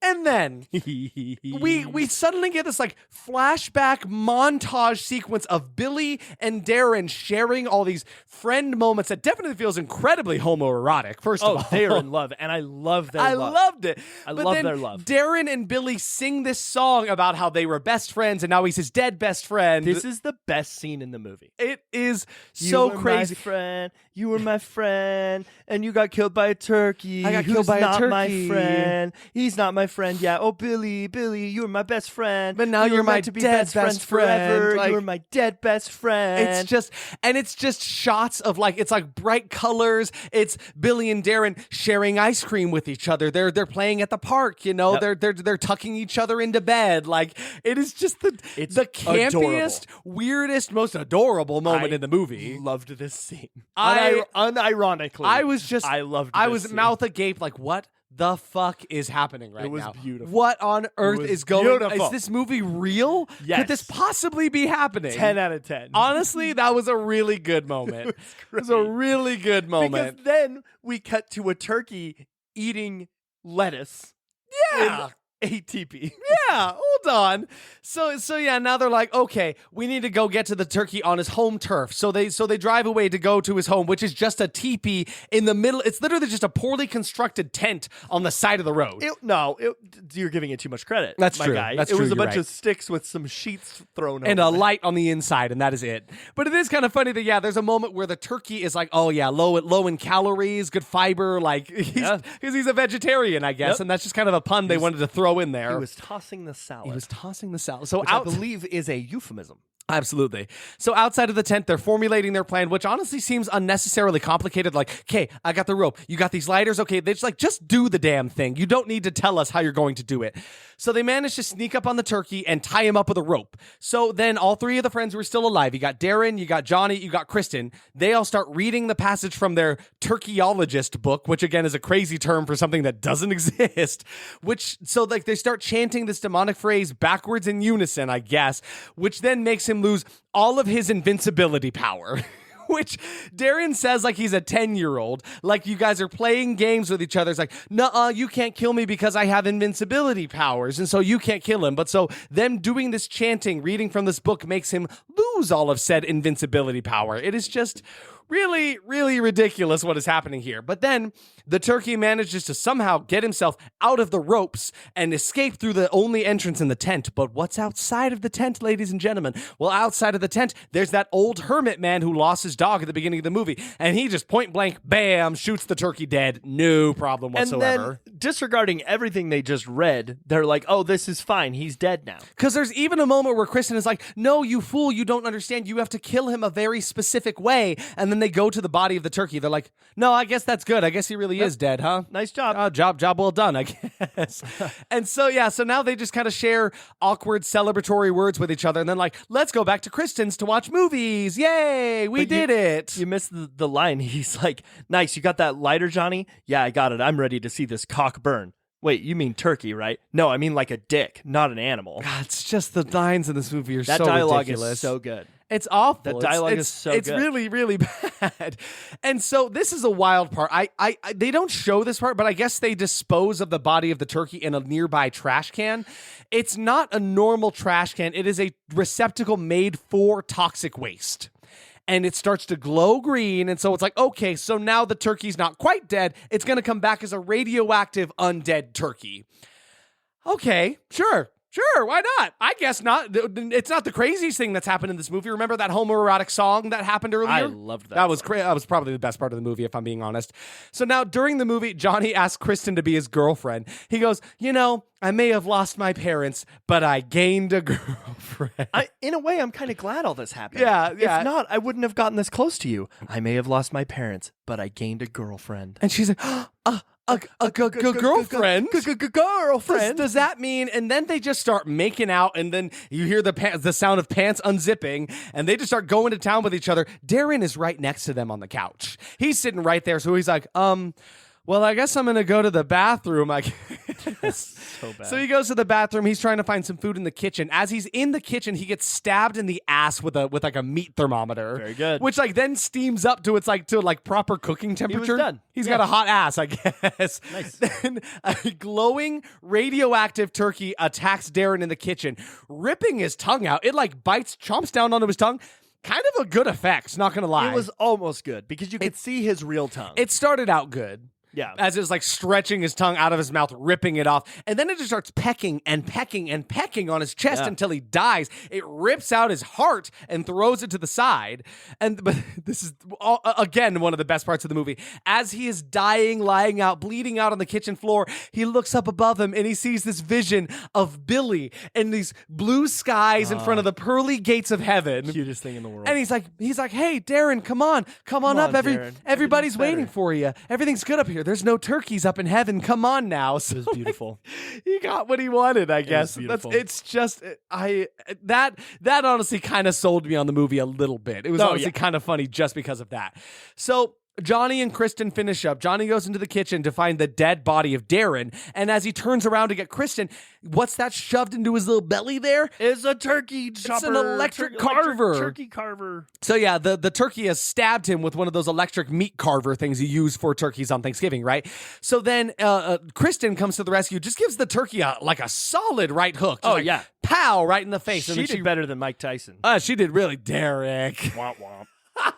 And then we suddenly get this like flashback montage sequence of Billy and Darren sharing all these friend moments that definitely feels incredibly homoerotic. First of all, they are in love, and I love their love. I loved it. I love their love. Darren and Billy sing this song about how they were best friends, and now he's his dead best friend. This is the best scene in the movie. It is so crazy. You were my friend, and you got killed by a turkey. I got killed by a turkey. Not my friend. He's not my friend. Yeah. Oh, Billy, you were my best friend. But now you're my to be dead best friends forever. Like, you were my dead best friend. It's just shots of like, it's like bright colors. It's Billy and Darren sharing ice cream with each other. They're playing at the park. They're tucking each other into bed. Like it is just the campiest, adorable. Weirdest, most adorable moment in the movie. Loved this scene. Unironically, I loved. I was mouth agape, like what the fuck is happening right now? It was beautiful. What on earth is going on? Is this movie real? Yes. Could this possibly be happening? 10 out of 10. Honestly, that was a really good moment. It was a really good moment. Because then we cut to a turkey eating lettuce. Yeah. ATP. Yeah, hold on. So yeah, now they're like, okay, we need to go get to the turkey on his home turf. So they drive away to go to his home, which is just a teepee in the middle. It's literally just a poorly constructed tent on the side of the road. You're giving it too much credit. That's my true. guy. That's it true. was a bunch right. of sticks with some sheets thrown and over a light on the inside, and that is it. But it is kind of funny that there's a moment where the turkey is like, oh yeah, low in calories, good fiber, like because he's a vegetarian, I guess, and that's just kind of a pun they wanted to throw in there. He was tossing the salad. So I believe is a euphemism. Absolutely. So outside of the tent, they're formulating their plan, which honestly seems unnecessarily complicated. Like, okay, I got the rope. You got these lighters. Okay, they just do the damn thing. You don't need to tell us how you're going to do it. So they managed to sneak up on the turkey and tie him up with a rope. So then all three of the friends were still alive. You got Darren, you got Johnny, you got Kristen. They all start reading the passage from their turkeyologist book, which again is a crazy term for something that doesn't exist. So they start chanting this demonic phrase backwards in unison, I guess, which then makes him lose all of his invincibility power. Which Darren says like he's a 10-year-old, like you guys are playing games with each other. It's like, nuh-uh, you can't kill me because I have invincibility powers, and so you can't kill him. But so them doing this chanting, reading from this book, makes him lose all of said invincibility power. It is just really, really ridiculous what is happening here. But then the turkey manages to somehow get himself out of the ropes and escape through the only entrance in the tent. But what's outside of the tent, ladies and gentlemen? Well, outside of the tent, there's that old hermit man who lost his dog at the beginning of the movie. And he just point blank, bam, shoots the turkey dead. No problem whatsoever. And then, disregarding everything they just read, they're like, oh, this is fine. He's dead now. Because there's even a moment where Kristen is like, no, you fool, you don't understand. You have to kill him a very specific way. And then they go to the body of the turkey. They're like, no, I guess that's good. I guess he really is dead, huh? Nice job. Job well done, I guess. And so, yeah, so now they just kind of share awkward celebratory words with each other. And then like, let's go back to Kristen's to watch movies. Yay, we did it. You missed the line. He's like, nice, you got that lighter, Johnny? Yeah, I got it. I'm ready to see this cock burn. Wait, you mean turkey, right? No, I mean like a dick, not an animal. God, it's just the lines in this movie are so ridiculous. That dialogue ridiculous. Is so good. It's awful. That dialogue is so good. It's really, really bad. And so this is a wild part. They don't show this part, but I guess they dispose of the body of the turkey in a nearby trash can. It's not a normal trash can. It is a receptacle made for toxic waste. And it starts to glow green. And so it's like, okay, so now the turkey's not quite dead. It's going to come back as a radioactive undead turkey. Okay, sure, why not? I guess not. It's not the craziest thing that's happened in this movie. Remember that homoerotic song that happened earlier? I loved that. That was that was probably the best part of the movie, if I'm being honest. So now, during the movie, Johnny asks Kristen to be his girlfriend. He goes, I may have lost my parents, but I gained a girlfriend. In a way, I'm kind of glad all this happened. Yeah. If not, I wouldn't have gotten this close to you. I may have lost my parents, but I gained a girlfriend. And she's like, a girlfriend? Girlfriend? Does that mean? And then they just start making out, and then you hear the sound of pants unzipping, and they just start going to town with each other. Darren is right next to them on the couch. He's sitting right there, so he's like, well, I guess I'm going to go to the bathroom, I guess. So bad. So he goes to the bathroom. He's trying to find some food in the kitchen. As he's in the kitchen, he gets stabbed in the ass with like a meat thermometer. Very good. Which then steams up to proper cooking temperature. He was done. He's got a hot ass, I guess. Nice. Then a glowing radioactive turkey attacks Darren in the kitchen, ripping his tongue out. It chomps down onto his tongue. Kind of a good effect, not going to lie. It was almost good because you could see his real tongue. It started out good. Yeah. As it's stretching his tongue out of his mouth, ripping it off. And then it just starts pecking and pecking and pecking on his chest until he dies. It rips out his heart and throws it to the side. But this is, again, one of the best parts of the movie. As he is dying, lying out, bleeding out on the kitchen floor, he looks up above him and he sees this vision of Billy and these blue skies in front of the pearly gates of heaven. Cutest thing in the world. And he's like, hey, Darren, come on up. Darren. Everybody's waiting for you. Everything's good up here. There's no turkeys up in heaven. Come on now. So, it was beautiful. He got what he wanted, I guess. It's just that honestly kind of sold me on the movie a little bit. It was honestly kind of funny just because of that. So Johnny and Kristen finish up. Johnny goes into the kitchen to find the dead body of Darren, and as he turns around to get Kristen, what's that shoved into his little belly there? It's a turkey chopper. It's an electric carver. Turkey carver. So yeah, the turkey has stabbed him with one of those electric meat carver things you use for turkeys on Thanksgiving, right? So then Kristen comes to the rescue, just gives the turkey a solid right hook. Yeah. Pow, right in the face. She did better than Mike Tyson. She did really, Derek. Womp womp.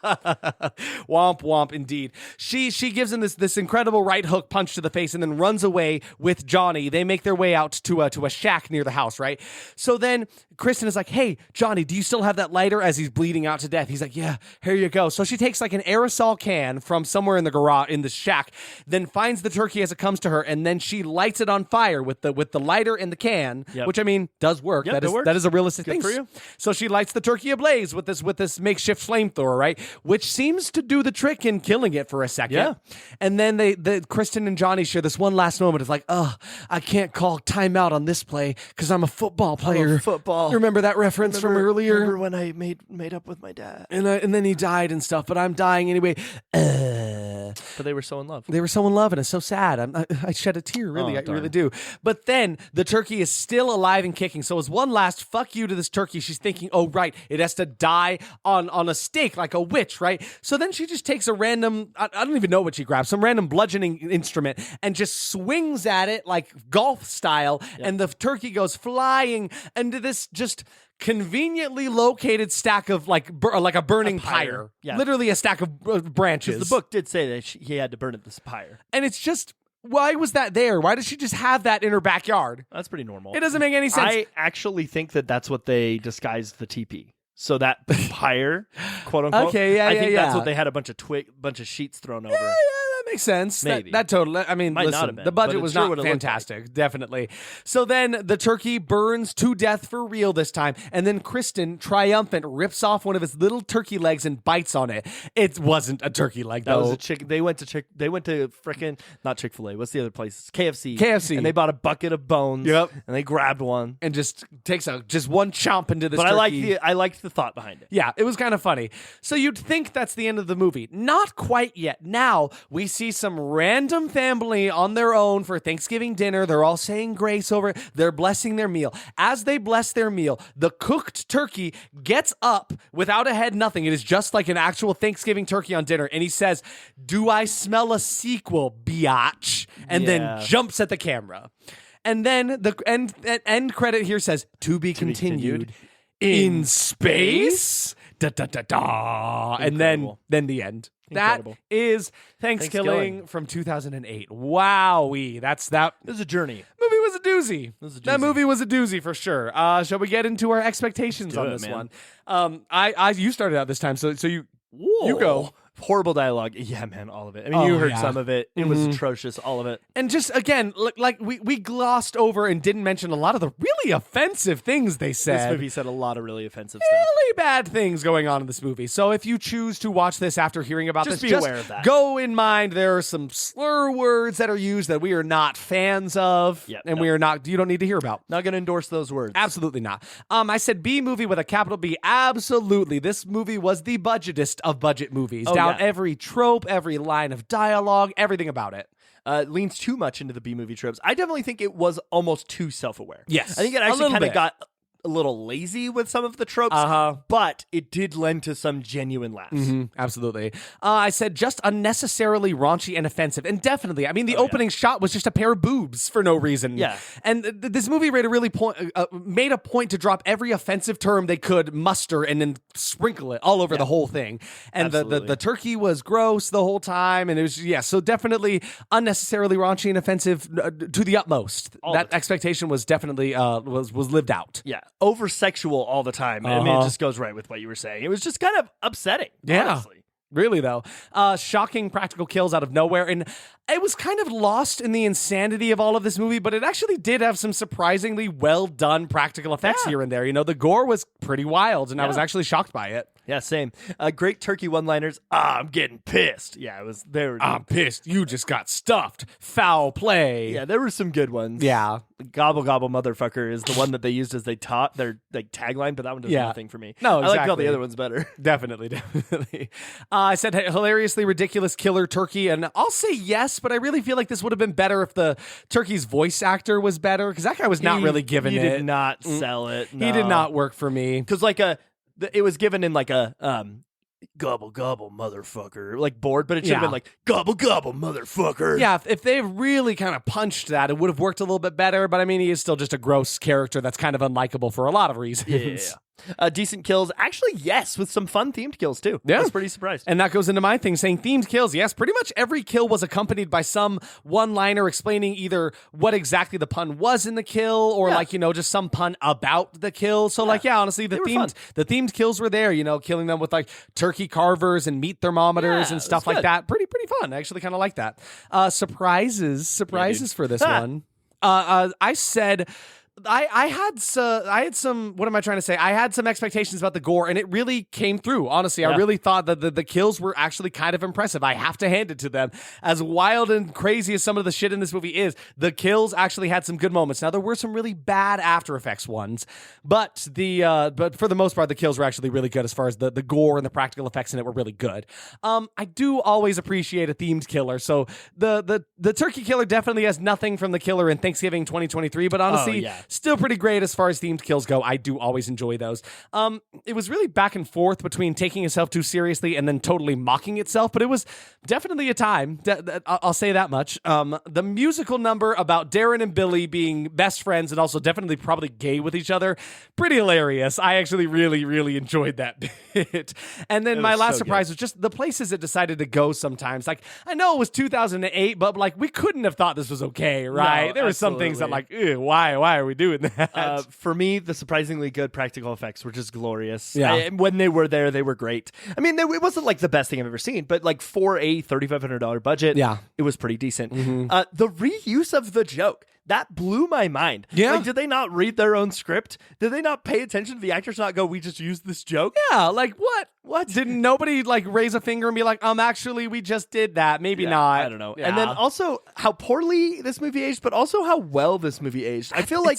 Womp womp, indeed. She gives him this incredible right hook punch to the face and then runs away with Johnny. They make their way out to a shack near the house, right? So then Kristen is like, hey, Johnny, do you still have that lighter? As he's bleeding out to death. He's like, yeah, here you go. So she takes like an aerosol can from somewhere in the garage, in the shack, then finds the turkey as it comes to her, and then she lights it on fire with the lighter in the can, which I mean does work. Yep, that is a realistic thing for you. So she lights the turkey ablaze with this makeshift flamethrower, right? Which seems to do the trick in killing it for a second. Yeah. And then Kristen and Johnny share this one last moment. It's like, oh, I can't call timeout on this play because I'm a football player. Football. Remember that reference from earlier? Remember when I made up with my dad? And then he died and stuff, but I'm dying anyway. But they were so in love. They were so in love, and it's so sad. I shed a tear, really. I really do. But then the turkey is still alive and kicking. So as one last fuck you to this turkey, she's thinking, oh, right, it has to die on a stake like a witch, right? So then she just takes a random, I don't even know what she grabs, some random bludgeoning instrument and just swings at it like golf style, and the turkey goes flying into this just conveniently located stack of like a burning pyre. Yeah. Literally a stack of branches. The book did say that he had to burn it this pyre. And it's just, why was that there? Why does she just have that in her backyard? That's pretty normal. It doesn't make any sense. I actually think that that's what they disguised the TP. So that pyre, quote unquote. Okay, I think that's what they had a bunch of sheets thrown over. Yeah, that makes sense. Maybe. That totally, I mean, Might not listen, have been, the budget but it was sure not would've looked fantastic, definitely. So then the turkey burns to death for real this time, and then Kristen, triumphant, rips off one of his little turkey legs and bites on it. It wasn't a turkey leg, That though. was a chicken. They went to frickin' not Chick-fil-A. What's the other place? KFC. KFC. And they bought a bucket of bones. Yep. And they grabbed one. And just takes just one chomp into this But turkey. I liked the thought behind it. Yeah, it was kind of funny. So you'd think that's the end of the movie. Not quite yet. Now we see some random family on their own for Thanksgiving dinner. They're all saying grace over it. They're blessing their meal. As they bless their meal, the cooked turkey gets up without a head, nothing. It is just like an actual Thanksgiving turkey on dinner. And he says, "Do I smell a sequel, biatch?" And then jumps at the camera. And then the end credit here says, "To be continued. In space?" Da, da, da, da. And then the end. Incredible. That is ThanksKilling from 2008. Wowee. That It was a journey. movie was a doozy. was a That doozy. movie was a doozy for sure. Shall we get into our expectations on it, this man. one? You started out this time, so you go. Horrible dialogue. Yeah, man, all of it. I mean, you heard some of it. It was atrocious, all of it. And just, again, like we glossed over and didn't mention a lot of the really offensive things they said. This movie said a lot of really offensive stuff. Really bad things going on in this movie. So if you choose to watch this after hearing about Just this, be aware of that. Go in mind there are some slur words that are used that we are not fans of, Yep, and no. you don't need to hear about. Not going to endorse those words. Absolutely not. I said B movie with a capital B. Absolutely. This movie was the budgetest of budget movies. Down every trope, every line of dialogue, everything about it. Leans too much into the B-movie tropes. I definitely think it was almost too self-aware. Yes, I think it a actually little kind of bit. got a little lazy with some of the tropes, but it did lend to some genuine laughs. Absolutely. I said just unnecessarily raunchy and offensive. And definitely, I mean, the opening shot was just a pair of boobs for no reason. Yeah. And this movie made a point to drop every offensive term they could muster and then sprinkle it all over the whole thing. And the turkey was gross the whole time. And it was, so definitely unnecessarily raunchy and offensive to the utmost. That expectation was definitely was lived out. Yeah. Over sexual all the time. I mean, it just goes right with what you were saying. It was just kind of upsetting. Honestly. Really, though. Shocking practical kills out of nowhere. And it was kind of lost in the insanity of all of this movie, but it actually did have some surprisingly well done practical effects here and there. You know, the gore was pretty wild, and I was actually shocked by it. Yeah, same. Great turkey one-liners. I'm getting pissed. Yeah, it was there. I'm pissed. You just got stuffed. Foul play. Yeah, there were some good ones. Yeah. Gobble gobble motherfucker is the one that they used as they taught their like tagline, but that one does nothing for me. No, exactly. I like all the other ones better. Definitely. I said hilariously ridiculous killer turkey, and I'll say yes, but I really feel like this would have been better if the turkey's voice actor was better, because that guy was not really given he it. did not sell it. He did not work for me. Because it was given in like a gobble gobble motherfucker like board, but it should have been like gobble gobble motherfucker. Yeah, if they really kind of punched that, it would have worked a little bit better. But I mean, he is still just a gross character that's kind of unlikable for a lot of reasons. Yeah. Decent kills. Actually, yes, with some fun themed kills too. Yeah. I was pretty surprised. And that goes into my thing saying themed kills. Yes, pretty much every kill was accompanied by some one-liner explaining either what exactly the pun was in the kill or just some pun about the kill. So honestly, the themed kills were there, killing them with like turkey carvers and meat thermometers and stuff like that. Pretty fun. I actually kind of like that. Surprises for this one. I said I had some. What am I trying to say? I had some expectations about the gore, and it really came through. Honestly, I really thought that the kills were actually kind of impressive. I have to hand it to them. As wild and crazy as some of the shit in this movie is, the kills actually had some good moments. Now there were some really bad After Effects ones, but for the most part, the kills were actually really good as far as the gore and the practical effects in it were really good. I do always appreciate a themed killer. So the turkey killer definitely has nothing from the killer in Thanksgiving 2023, but honestly. Still pretty great as far as themed kills go. I do always enjoy those. It was really back and forth between taking itself too seriously and then totally mocking itself, but it was definitely a time. I'll say that much. The musical number about Darren and Billy being best friends and also definitely probably gay with each other, pretty hilarious. I actually really, really enjoyed that bit. And then my last surprise was just the places it decided to go sometimes. Like, I know it was 2008, but like we couldn't have thought this was okay, right? No, there were some things that like, why are we doing that? For me, the surprisingly good practical effects were just glorious. Yeah. When they were there, they were great. I mean, it wasn't like the best thing I've ever seen, but like for a $3,500 budget, it was pretty decent. Mm-hmm. The reuse of the joke, that blew my mind. Yeah. Like, did they not read their own script? Did they not pay attention to the actors not go, we just used this joke? Yeah, like what? What? Didn't nobody like raise a finger and be like, actually, we just did that. Maybe not. I don't know. Yeah. And then also how poorly this movie aged, but also how well this movie aged. I feel like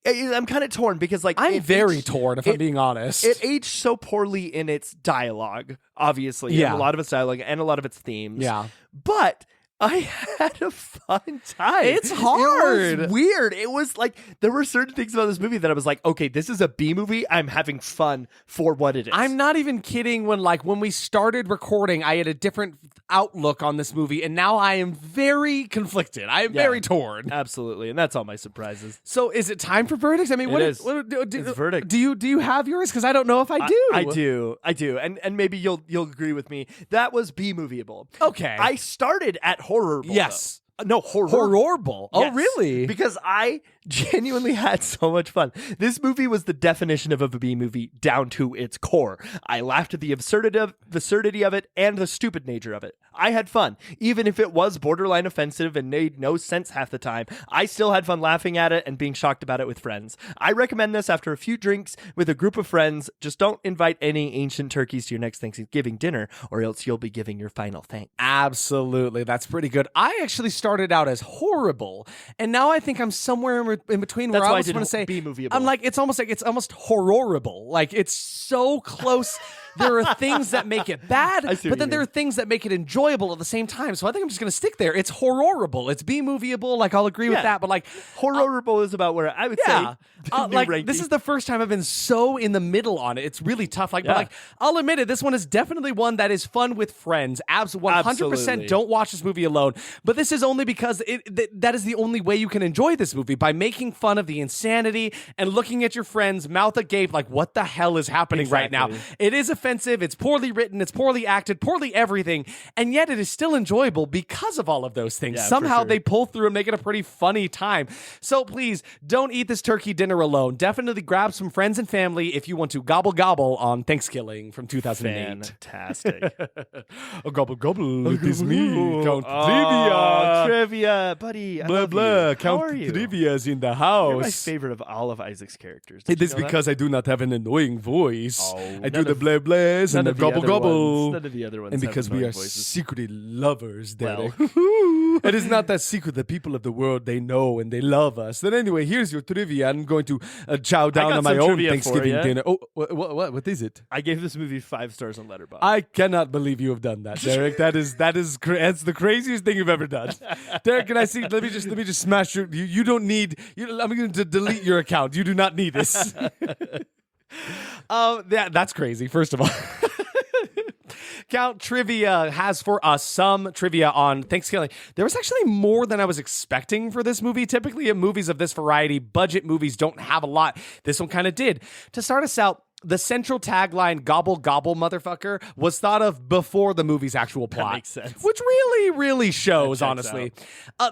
I'm kind of torn because like I'm very torn if I'm being honest. It aged so poorly in its dialogue, obviously. Yeah. And a lot of its dialogue and a lot of its themes. Yeah. But I had a fun time. It's hard. It was weird. It was like there were certain things about this movie that I was like, okay, this is a B movie. I'm having fun for what it is. I'm not even kidding when we started recording, I had a different outlook on this movie, and now I am very conflicted. I am very torn. Absolutely. And that's all my surprises. So is it time for verdicts? I mean, it's verdict. Do you have yours? Because I don't know if I do. I do. And maybe you'll agree with me. That was B movieable. Okay. I started at horrible. Yes. No, horror. Horrible. Oh, Yes. really? Because I genuinely had so much fun. This movie was the definition of a B movie down to its core. I laughed at the absurdity of it and the stupid nature of it. I had fun. Even if it was borderline offensive and made no sense half the time, I still had fun laughing at it and being shocked about it with friends. I recommend this after a few drinks with a group of friends. Just don't invite any ancient turkeys to your next Thanksgiving dinner, or else you'll be giving your final thanks. Absolutely. That's pretty good. I actually started out as horrible, and now I think I'm somewhere in between where That's I why was I going to did say B-movieable. I'm like it's almost horrible. Like it's so close. There are things that make it bad, but then there are things that make it enjoyable at the same time. So I think I'm just going to stick there. It's horrible. It's B-movieable. Like I'll agree with that, but like horrible is about where I would say like ranking. This is the first time I've been so in the middle on it. It's really tough. But like I'll admit it, this one is definitely one that is fun with friends. 100% don't watch this movie alone. But this is only because that is the only way you can enjoy this movie, by making fun of the insanity and looking at your friends mouth agape like, what the hell is happening right now? It is offensive, it's poorly written, it's poorly acted, poorly everything, and yet it is still enjoyable because of all of those things. Somehow they pull through and make it a pretty funny time. So please, don't eat this turkey dinner alone. Definitely grab some friends and family if you want to gobble gobble on ThanksKilling from 2008. Fantastic. Gobble gobble, it is me, Count Trivia, buddy. I blah love blah, you. Count How are you? Trivia's in the You're house. my favorite of all of Isaac's characters. It is because I do not have an annoying voice. I do the blah blahs and the gobble other gobble. None of the other ones. And have because we annoying are voices. secretly lovers, Derek. It is not that secret. The people of the world, they know and they love us. Then anyway, here's your trivia. I'm going to chow down got on my some own trivia for Thanksgiving ya. dinner. Oh, what is it? I gave this movie 5 stars on Letterboxd. I cannot believe you have done that, Derek. that's the craziest thing you've ever done. Derek, can I see? Let me just smash your. You don't need. I'm going to delete your account. You do not need this. That's crazy. First of all. Discount Trivia has for us some trivia on ThanksKilling. There was actually more than I was expecting for this movie. Typically, in movies of this variety, budget movies don't have a lot. This one kind of did. To start us out, the central tagline, "Gobble, gobble, motherfucker," was thought of before the movie's actual plot. That makes sense. Which really shows, honestly.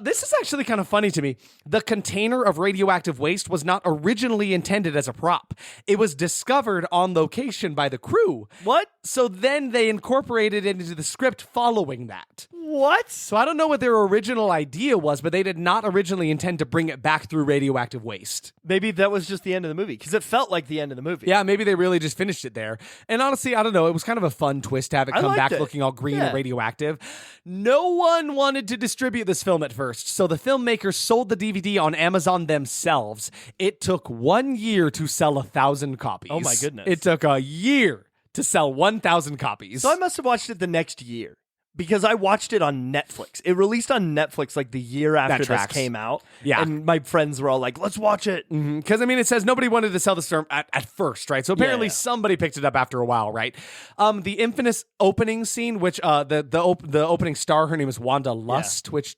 This is actually kind of funny to me. The container of radioactive waste was not originally intended as a prop. It was discovered on location by the crew. What? So then they incorporated it into the script following that. What? So I don't know what their original idea was, but they did not originally intend to bring it back through radioactive waste. Maybe that was just the end of the movie, because it felt like the end of the movie. Yeah, maybe they really just finished it there. And honestly, I don't know. It was kind of a fun twist to have it come back looking all green and radioactive. No one wanted to distribute this film at first, so the filmmakers sold the DVD on Amazon themselves. It took 1 year to sell 1,000 copies. Oh my goodness. It took a year to sell 1,000 copies. So I must have watched it the next year, because I watched it on Netflix. It released on Netflix like the year after this came out. Yeah. And my friends were all like, let's watch it. Because, I mean, it says nobody wanted to sell this film at first, right? So apparently somebody picked it up after a while, right? The infamous opening scene, which the opening star, her name is Wanda Lust, which,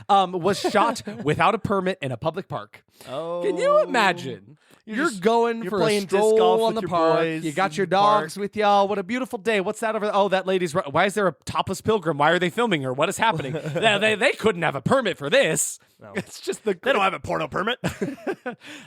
was shot without a permit in a public park. Oh. Can you imagine? You're going for a playing disc stroll golf on with the your park. boys You got in your the dogs park. with y'all. What a beautiful day. What's that over there? Oh, that lady's... Why is there a topless pilgrim? Why are they filming her? What is happening? they couldn't have a permit for this. No. It's just the... They don't have a porno permit.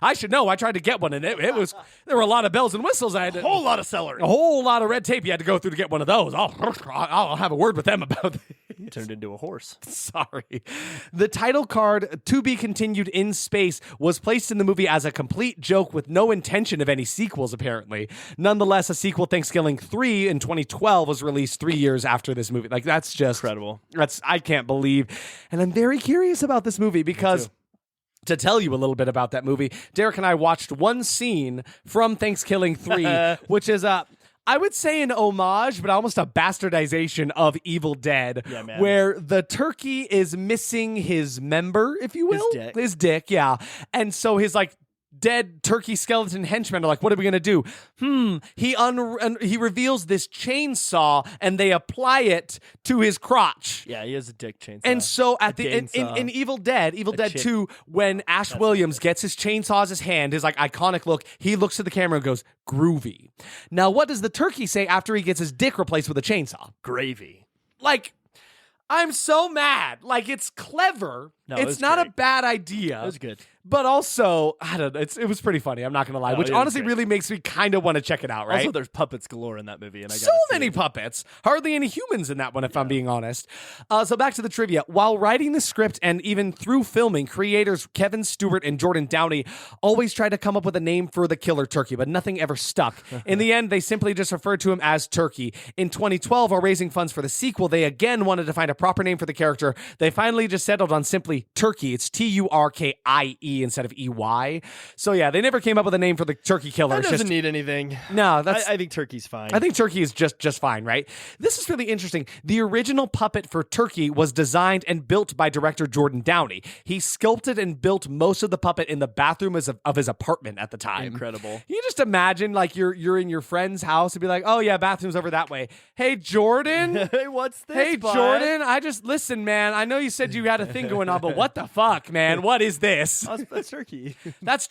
I should know. I tried to get one, and it was... There were a lot of bells and whistles. I had to... A whole lot of celery. A whole lot of red tape you had to go through to get one of those. I'll have a word with them about this. You turned into a horse. Sorry. The title card, "To Be Continued in Space," was placed in the movie as a complete joke with no intention of any sequels, apparently. Nonetheless, a sequel, ThanksKilling 3, in 2012, was released 3 years after this movie. Like, that's just... Incredible. I can't believe. And I'm very curious about this movie because... To tell you a little bit about that movie, Derek and I watched one scene from ThanksKilling 3, which is I would say an homage, but almost a bastardization of Evil Dead, where the turkey is missing his member, if you will. His dick, yeah. And so his, like, dead turkey skeleton henchmen are like, what are we going to do? He reveals this chainsaw, and they apply it to his crotch. Yeah, he has a dick chainsaw. And so at the in Evil Dead 2, when Ash Williams gets his chainsaw in his hand, his like iconic look, he looks at the camera and goes, "Groovy." Now, what does the turkey say after he gets his dick replaced with a chainsaw? Gravy. Like, I'm so mad. Like, it's clever. No, it's not a bad idea. It was good. But also, I don't know, it was pretty funny. I'm not going to lie, which honestly really makes me kind of want to check it out, right? Also, there's puppets galore in that movie. And so many puppets. Hardly any humans in that one, if I'm being honest. So back to the trivia. While writing the script and even through filming, creators Kevin Stewart and Jordan Downey always tried to come up with a name for the killer turkey, but nothing ever stuck. In the end, they simply just referred to him as Turkey. In 2012, while raising funds for the sequel, they again wanted to find a proper name for the character. They finally just settled on simply Turkey. It's Turkie instead of EY. So yeah, they never came up with a name for the turkey killer. That doesn't need anything. No, I think Turkey's fine. I think Turkey is just fine, right? This is really interesting. The original puppet for Turkey was designed and built by director Jordan Downey. He sculpted and built most of the puppet in the bathroom of his apartment at the time. Incredible. You just imagine like you're in your friend's house and be like, "Oh yeah, bathroom's over that way. Hey Jordan, hey, what's this? Hey bud? Jordan, listen, man. I know you said you had a thing going on, but what the fuck, man? What is this?" That's Turkey. That's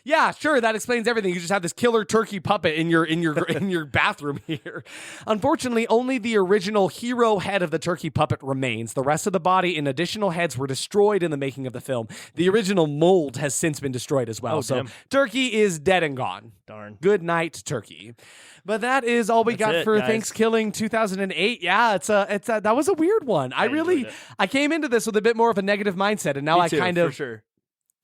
Yeah, sure. That explains everything. You just have this killer turkey puppet in your bathroom here. Unfortunately, only the original hero head of the turkey puppet remains. The rest of the body and additional heads were destroyed in the making of the film. The original mold has since been destroyed as well. So Turkey is dead and gone. Darn. Good night, Turkey. But that is all we got for ThanksKilling 2008. Yeah, that was a weird one. I came into this with a bit more of a negative mindset, and now Me too, for sure.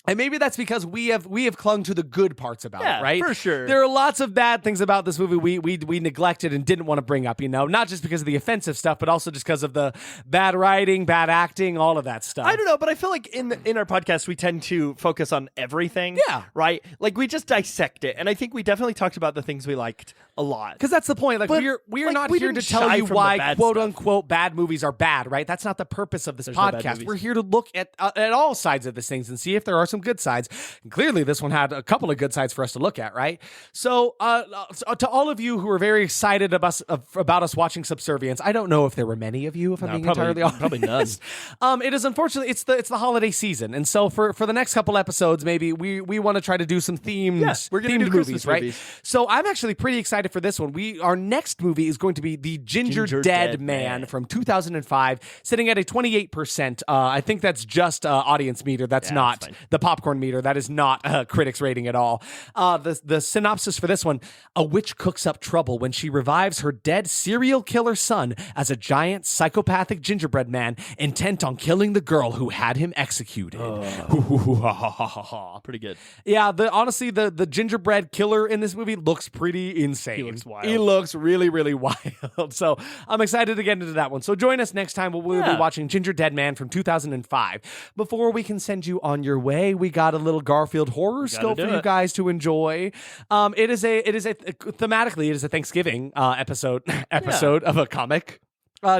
And maybe that's because we have clung to the good parts about it, right? For sure. There are lots of bad things about this movie we neglected and didn't want to bring up, not just because of the offensive stuff, but also just because of the bad writing, bad acting, all of that stuff. I don't know, but I feel like in our podcast we tend to focus on everything. Yeah. Right? Like we just dissect it, and I think we definitely talked about the things we liked a lot. Because that's the point. Like, we're not here to tell you why quote unquote bad movies are bad, right? That's not the purpose of this podcast. We're here to look at all sides of these things and see if there are some some good sides. And clearly, this one had a couple of good sides for us to look at, right? So, to all of you who are very excited about us watching Subservience, I don't know if there were many of you, if I'm being entirely honest. Probably none. It is unfortunately it's the holiday season, and so for the next couple episodes, maybe we want to try to do some themed, we're gonna themed do movies, right? movies. So I'm actually pretty excited for this one. Our next movie is going to be The Ginger Dead Man from 2005, sitting at a 28%. I think that's just audience meter. That's not the popcorn meter. That is not critics rating at all. The synopsis for this one: a witch cooks up trouble when she revives her dead serial killer son as a giant psychopathic gingerbread man intent on killing the girl who had him executed. Pretty good. Yeah, honestly, the gingerbread killer in this movie looks pretty insane. He looks wild. He looks really, really wild. So I'm excited to get into that one. So join us next time. We'll be watching Ginger Dead Man from 2005. Before we can send you on your way, we got a little Garfield horror scope for you guys to enjoy. Thematically, it is a Thanksgiving episode of a comic.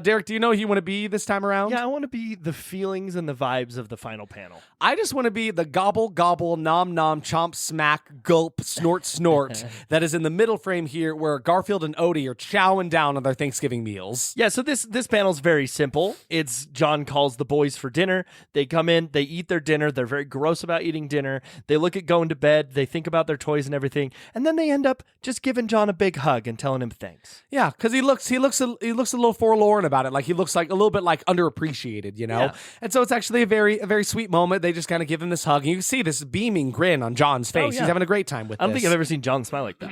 Derek, do you know who you want to be this time around? Yeah, I want to be the feelings and the vibes of the final panel. I just want to be the gobble, gobble, nom, nom, chomp, smack, gulp, snort, snort that is in the middle frame here where Garfield and Odie are chowing down on their Thanksgiving meals. Yeah, so this panel's very simple. It's John calls the boys for dinner. They come in, they eat their dinner. They're very gross about eating dinner. They look at going to bed. They think about their toys and everything. And then they end up just giving John a big hug and telling him thanks. Yeah, because he looks a little forlorn about it. Like he looks like a little bit like underappreciated, you know? Yeah. And so it's actually a very sweet moment. They just kind of give him this hug. And you can see this beaming grin on John's face. He's having a great time with this. I don't think I've ever seen John smile like that.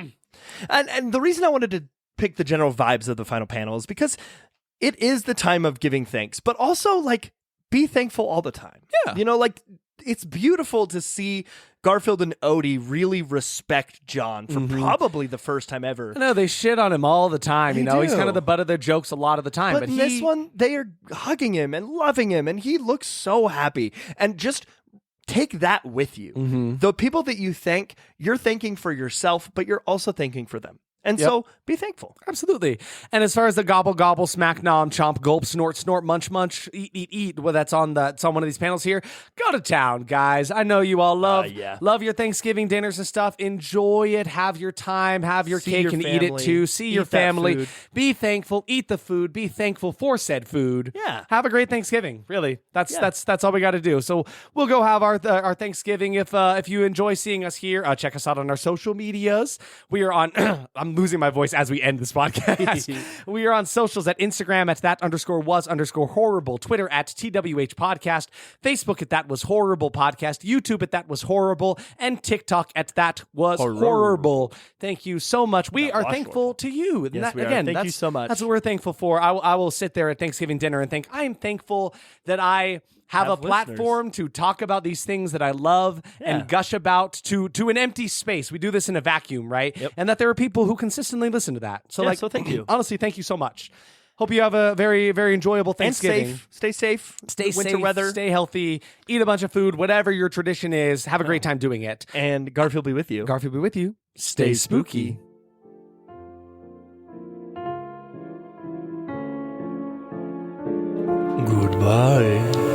And the reason I wanted to pick the general vibes of the final panel is because it is the time of giving thanks, but also like be thankful all the time. Yeah. You know, like it's beautiful to see Garfield and Odie really respect John for probably the first time ever. I know, they shit on him all the time. They He's kind of the butt of their jokes a lot of the time. But in this one, they are hugging him and loving him, and he looks so happy. And just take that with you. The people that you thank, you're thanking for yourself, but you're also thanking for them. And so be thankful. Absolutely. And as far as the gobble, gobble, smack, nom, chomp, gulp, snort, snort, munch, munch, eat, well, that's on one of these panels here. Go to town, guys. I know you all love your Thanksgiving dinners and stuff. Enjoy it. Have your time. Have your cake and eat it too. See your family. Be thankful. Eat the food. Be thankful for said food. Yeah. Have a great Thanksgiving. Really. That's all we got to do. So we'll go have our Thanksgiving. If you enjoy seeing us here, check us out on our social medias. We are on I'm losing my voice as we end this podcast. We are on socials at Instagram at @that_was_horrible, Twitter at TWH Podcast, Facebook at That Was Horrible Podcast, YouTube at That Was Horrible, and TikTok at That Was Horrible. Thank you so much. We are thankful to you. Yes, we are. Thank you so much. That's what we're thankful for. I will sit there at Thanksgiving dinner and think, I am thankful that I have a platform to talk about these things that I love and gush about to an empty space. We do this in a vacuum, right? Yep. And that there are people who consistently listen to that. So so thank you. Honestly, thank you so much. Hope you have a very, very enjoyable Thanksgiving. And safe. Stay safe. Stay winter safe, weather. Stay healthy. Eat a bunch of food. Whatever your tradition is, have a great time doing it. And Garfield be with you. Garfield be with you. Stay spooky. Goodbye.